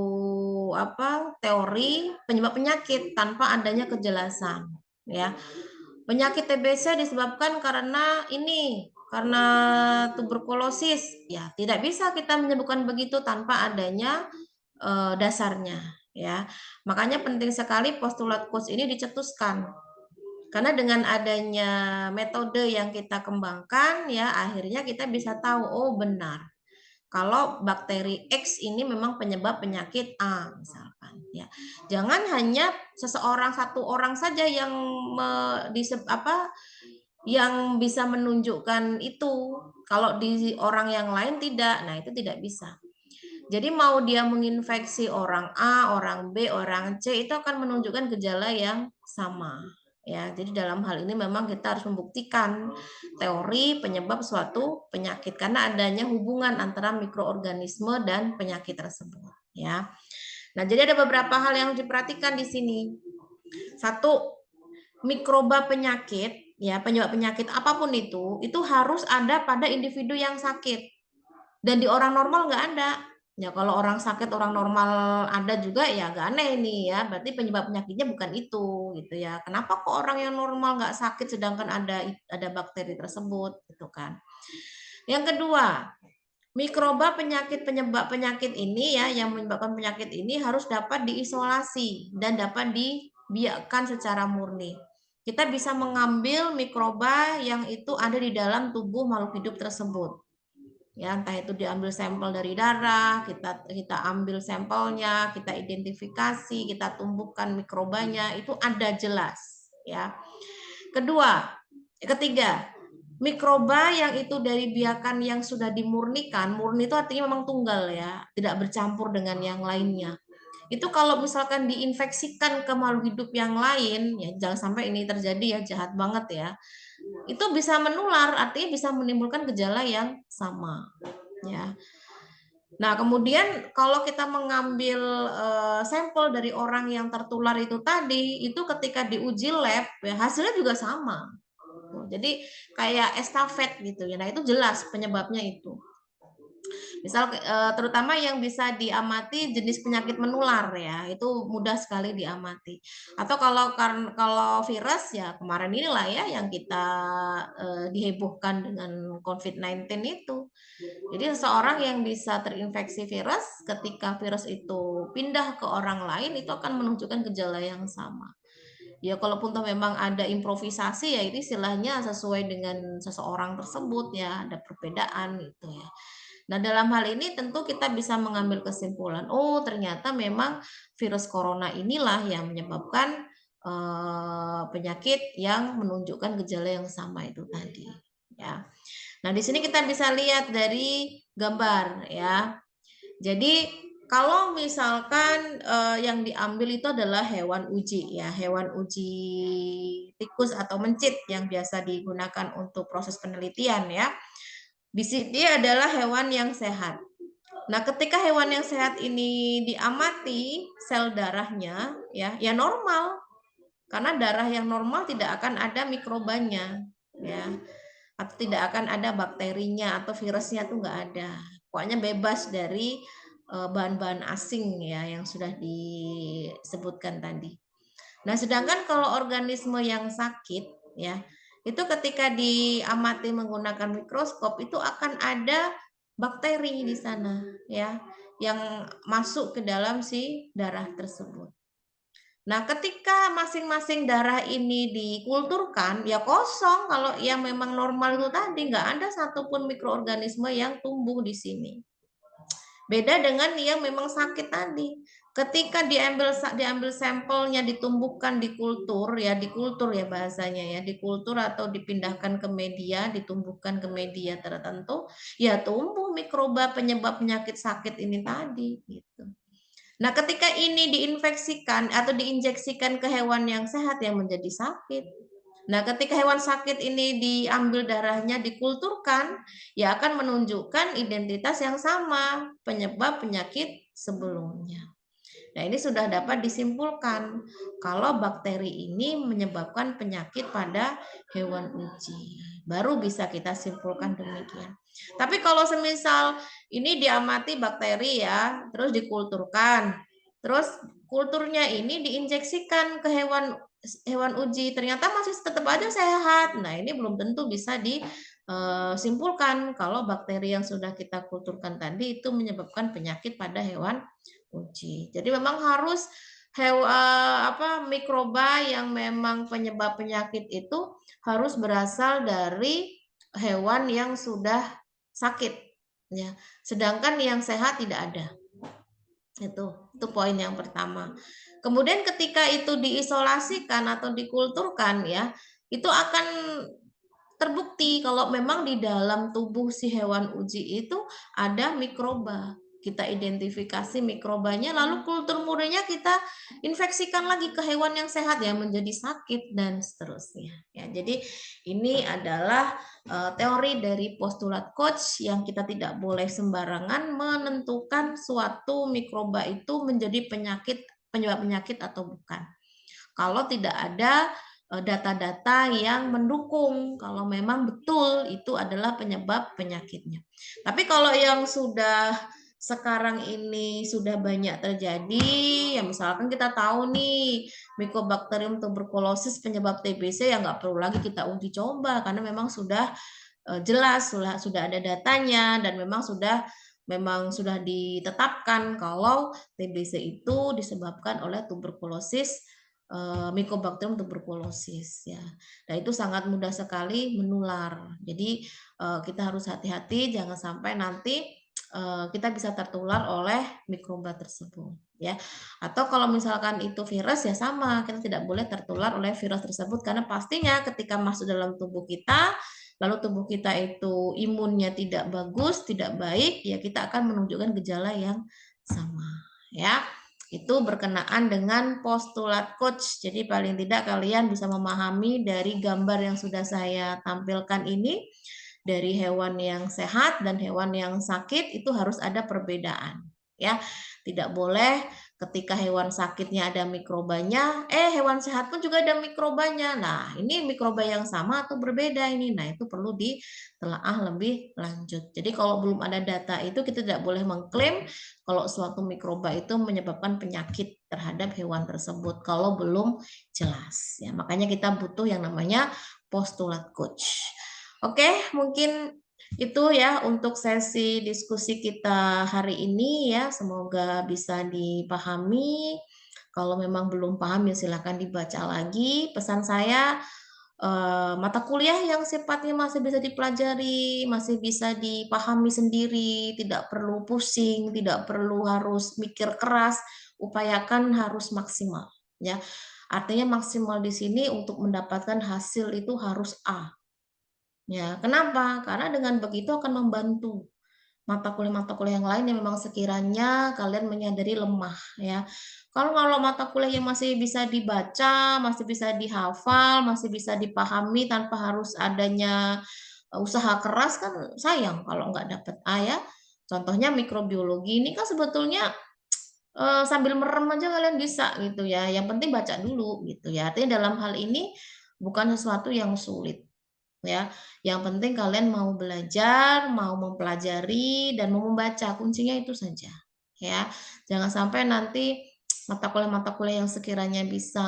teori penyebab penyakit tanpa adanya kejelasan ya. Penyakit TBC disebabkan karena tuberkulosis. Ya, tidak bisa kita menyebutkan begitu tanpa adanya dasarnya ya. Makanya penting sekali postulat Koch ini dicetuskan. Karena dengan adanya metode yang kita kembangkan ya, akhirnya kita bisa tahu oh benar. Kalau bakteri X ini memang penyebab penyakit A misalkan ya. Jangan hanya satu orang saja yang yang bisa menunjukkan itu. Kalau di orang yang lain tidak. Nah, itu tidak bisa. Jadi mau dia menginfeksi orang A, orang B, orang C itu akan menunjukkan gejala yang sama. Ya, jadi dalam hal ini memang kita harus membuktikan teori penyebab suatu penyakit karena adanya hubungan antara mikroorganisme dan penyakit tersebut, ya. Nah, jadi ada beberapa hal yang diperhatikan di sini. Satu, mikroba penyakit, ya, penyebab penyakit apapun itu harus ada pada individu yang sakit. Dan di orang normal nggak ada. Ya kalau orang sakit, orang normal ada juga ya agak aneh nih ya. Berarti penyebab penyakitnya bukan itu gitu ya. Kenapa kok orang yang normal nggak sakit sedangkan ada bakteri tersebut gitu kan. Yang kedua, mikroba penyebab penyakit ini ya yang menyebabkan penyakit ini harus dapat diisolasi dan dapat dibiakkan secara murni. Kita bisa mengambil mikroba yang itu ada di dalam tubuh makhluk hidup tersebut. Ya, entah itu diambil sampel dari darah, kita ambil sampelnya, kita identifikasi, kita tumbuhkan mikrobanya, itu ada jelas ya. Ketiga, mikroba yang itu dari biakan yang sudah dimurnikan, murni itu artinya memang tunggal ya, tidak bercampur dengan yang lainnya. Itu kalau misalkan diinfeksikan ke makhluk hidup yang lain, ya jangan sampai ini terjadi ya, jahat banget ya. Itu bisa menular, artinya bisa menimbulkan gejala yang sama. Ya. Nah, kemudian kalau kita mengambil sampel dari orang yang tertular itu tadi, itu ketika diuji lab, ya hasilnya juga sama. Jadi kayak estafet gitu ya. Nah, itu jelas penyebabnya itu. Misal terutama yang bisa diamati jenis penyakit menular ya, itu mudah sekali diamati. Atau kalau virus ya kemarin inilah ya yang kita dihebohkan dengan COVID-19 itu. Jadi seseorang yang bisa terinfeksi virus ketika virus itu pindah ke orang lain itu akan menunjukkan gejala yang sama. Ya kalaupun toh memang ada improvisasi ya itu istilahnya sesuai dengan seseorang tersebut ya, ada perbedaan gitu ya. Nah, dalam hal ini tentu kita bisa mengambil kesimpulan, oh ternyata memang virus corona inilah yang menyebabkan penyakit yang menunjukkan gejala yang sama itu tadi, ya. Nah, di sini kita bisa lihat dari gambar, ya. Jadi kalau misalkan yang diambil itu adalah hewan uji, ya, hewan uji tikus atau mencit yang biasa digunakan untuk proses penelitian, ya. Di sini adalah hewan yang sehat. Nah, ketika hewan yang sehat ini diamati sel darahnya, ya normal. Karena darah yang normal tidak akan ada mikrobanya, ya. Atau tidak akan ada bakterinya atau virusnya tuh nggak ada. Pokoknya bebas dari bahan-bahan asing ya yang sudah disebutkan tadi. Nah, sedangkan kalau organisme yang sakit, ya itu ketika diamati menggunakan mikroskop itu akan ada bakteri di sana ya yang masuk ke dalam si darah tersebut. Nah, ketika masing-masing darah ini dikulturkan ya kosong kalau yang memang normal itu tadi nggak ada satupun mikroorganisme yang tumbuh di sini. Beda dengan yang memang sakit tadi. ketika diambil sampelnya, ditumbuhkan di kultur ya bahasanya ya, di kultur atau dipindahkan ke media, ditumbuhkan ke media tertentu, ya tumbuh mikroba penyebab penyakit sakit ini tadi gitu. Nah, ketika ini diinfeksikan atau diinjeksikan ke hewan yang sehat yang menjadi sakit. Nah, ketika hewan sakit ini diambil darahnya, dikulturkan, ya akan menunjukkan identitas yang sama, penyebab penyakit sebelumnya. Nah, ini sudah dapat disimpulkan kalau bakteri ini menyebabkan penyakit pada hewan uji. Baru bisa kita simpulkan demikian. Tapi kalau semisal ini diamati bakteri ya, terus dikulturkan, terus kulturnya ini diinjeksikan ke hewan uji, ternyata masih tetap aja sehat. Nah, ini belum tentu bisa disimpulkan kalau bakteri yang sudah kita kulturkan tadi itu menyebabkan penyakit pada hewan uji. Jadi memang harus mikroba yang memang penyebab penyakit itu harus berasal dari hewan yang sudah sakit ya. Sedangkan yang sehat tidak ada. Itu poin yang pertama. Kemudian ketika itu diisolasikan atau dikulturkan ya, itu akan terbukti kalau memang di dalam tubuh si hewan uji itu ada mikroba. Kita identifikasi mikrobanya, lalu kultur murninya kita infeksikan lagi ke hewan yang sehat yang menjadi sakit dan seterusnya. Ya, jadi ini adalah teori dari postulat Koch yang kita tidak boleh sembarangan menentukan suatu mikroba itu menjadi penyebab penyakit atau bukan. Kalau tidak ada data-data yang mendukung kalau memang betul itu adalah penyebab penyakitnya. Tapi kalau yang sudah sekarang ini sudah banyak terjadi, ya misalkan kita tahu nih Mycobacterium tuberculosis penyebab TBC, ya nggak perlu lagi kita uji coba karena memang sudah jelas, sudah ada datanya dan memang sudah ditetapkan kalau TBC itu disebabkan oleh tuberkulosis, Mycobacterium tuberculosis ya. Nah, itu sangat mudah sekali menular. Jadi kita harus hati-hati jangan sampai nanti kita bisa tertular oleh mikroba tersebut ya. Atau kalau misalkan itu virus ya sama, kita tidak boleh tertular oleh virus tersebut karena pastinya ketika masuk dalam tubuh kita lalu tubuh kita itu imunnya tidak bagus, tidak baik, ya kita akan menunjukkan gejala yang sama ya. Itu berkenaan dengan postulat Koch. Jadi paling tidak kalian bisa memahami dari gambar yang sudah saya tampilkan ini, dari hewan yang sehat dan hewan yang sakit itu harus ada perbedaan ya. Tidak boleh ketika hewan sakitnya ada mikrobanya, hewan sehat pun juga ada mikrobanya. Nah, ini mikroba yang sama atau berbeda ini. Nah, itu perlu ditelaah lebih lanjut. Jadi kalau belum ada data itu kita tidak boleh mengklaim kalau suatu mikroba itu menyebabkan penyakit terhadap hewan tersebut kalau belum jelas ya. Makanya kita butuh yang namanya postulat Koch. Oke, mungkin itu ya untuk sesi diskusi kita hari ini ya. Semoga bisa dipahami. Kalau memang belum paham ya silakan dibaca lagi. Pesan saya mata kuliah yang sifatnya masih bisa dipelajari, masih bisa dipahami sendiri, tidak perlu pusing, tidak perlu harus mikir keras, upayakan harus maksimal ya. Artinya maksimal di sini untuk mendapatkan hasil itu harus A. Ya, kenapa? Karena dengan begitu akan membantu mata kuliah yang lain yang memang sekiranya kalian menyadari lemah ya. Kalau mata kuliah yang masih bisa dibaca, masih bisa dihafal, masih bisa dipahami tanpa harus adanya usaha keras kan sayang kalau nggak dapat A ya. Contohnya mikrobiologi ini kan sebetulnya sambil merem aja kalian bisa gitu ya. Yang penting baca dulu gitu ya. Artinya dalam hal ini bukan sesuatu yang sulit. Ya, yang penting kalian mau belajar, mau mempelajari dan mau membaca, kuncinya itu saja. Ya, jangan sampai nanti mata kuliah yang sekiranya bisa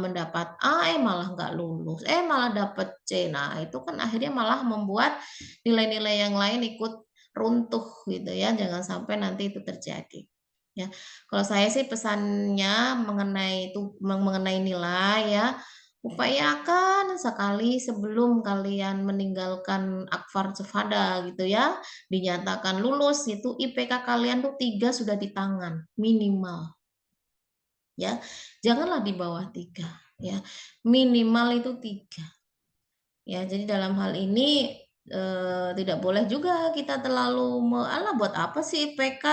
mendapat A, malah nggak lulus, malah dapat C. Nah, itu kan akhirnya malah membuat nilai-nilai yang lain ikut runtuh gitu ya. Jangan sampai nanti itu terjadi. Ya, kalau saya sih pesannya mengenai nilai ya. Upayakan sekali sebelum kalian meninggalkan Akfar Cefada gitu ya, dinyatakan lulus itu IPK kalian tuh 3 sudah di tangan minimal ya. Janganlah di bawah 3 ya. Minimal itu 3. Ya, jadi dalam hal ini tidak boleh juga kita terlalu alah buat apa sih IPK?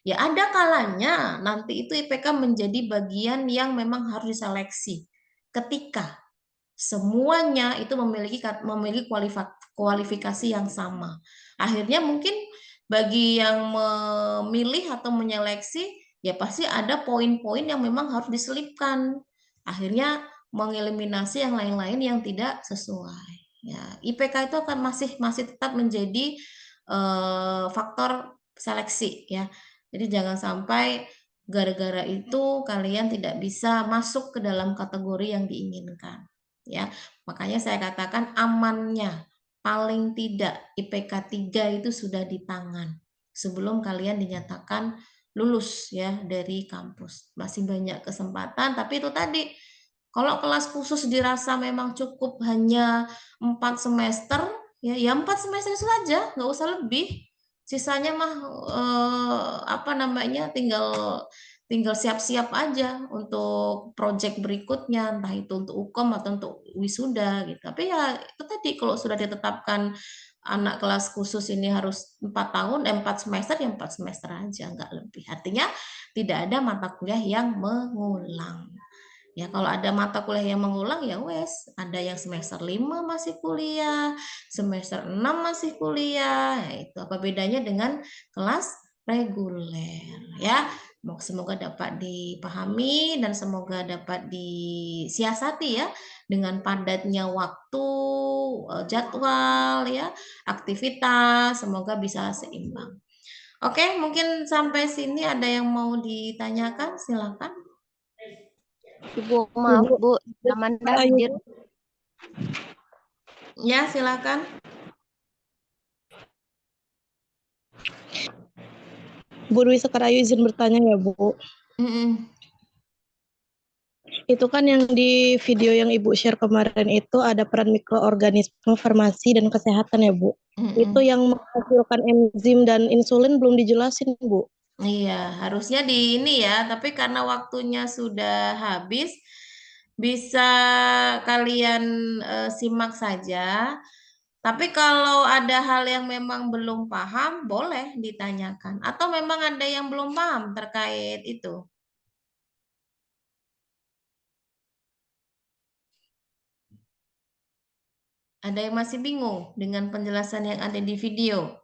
Ya ada kalanya nanti itu IPK menjadi bagian yang memang harus diseleksi. Ketika semuanya itu memiliki kualifikasi yang sama. Akhirnya mungkin bagi yang memilih atau menyeleksi, ya pasti ada poin-poin yang memang harus diselipkan. Akhirnya mengeliminasi yang lain-lain yang tidak sesuai. Ya, IPK itu akan masih tetap menjadi faktor seleksi ya. Jadi jangan sampai gara-gara itu kalian tidak bisa masuk ke dalam kategori yang diinginkan ya. Makanya saya katakan amannya paling tidak IPK 3 itu sudah di tangan sebelum kalian dinyatakan lulus ya dari kampus. Masih banyak kesempatan, tapi itu tadi kalau kelas khusus dirasa memang cukup hanya 4 semester, ya 4 semester saja, nggak usah lebih. Sisanya mah tinggal siap-siap aja untuk project berikutnya, entah itu untuk UKOM atau untuk wisuda gitu. Tapi ya itu tadi kalau sudah ditetapkan anak kelas khusus ini harus 4 semester, ya 4 semester aja, nggak lebih. Artinya tidak ada mata kuliah yang mengulang. Ya kalau ada mata kuliah yang mengulang ya wes, ada yang semester 5 masih kuliah, semester 6 masih kuliah. Ya, itu apa bedanya dengan kelas reguler ya. Semoga dapat dipahami dan semoga dapat disiasati ya dengan padatnya waktu, jadwal ya, aktivitas, semoga bisa seimbang. Oke, mungkin sampai sini ada yang mau ditanyakan, silakan. Ibu, maaf Bu, Amanda hadir. Ya, silakan. Bu Dwi Sekarayu izin bertanya ya Bu. Itu kan yang di video yang Ibu share kemarin itu ada peran mikroorganisme farmasi dan kesehatan ya Bu. Itu yang menghasilkan enzim dan insulin belum dijelasin Bu. Iya, harusnya di ini ya, tapi karena waktunya sudah habis, bisa kalian simak saja. Tapi kalau ada hal yang memang belum paham, boleh ditanyakan. Atau memang ada yang belum paham terkait itu? Ada yang masih bingung dengan penjelasan yang ada di video?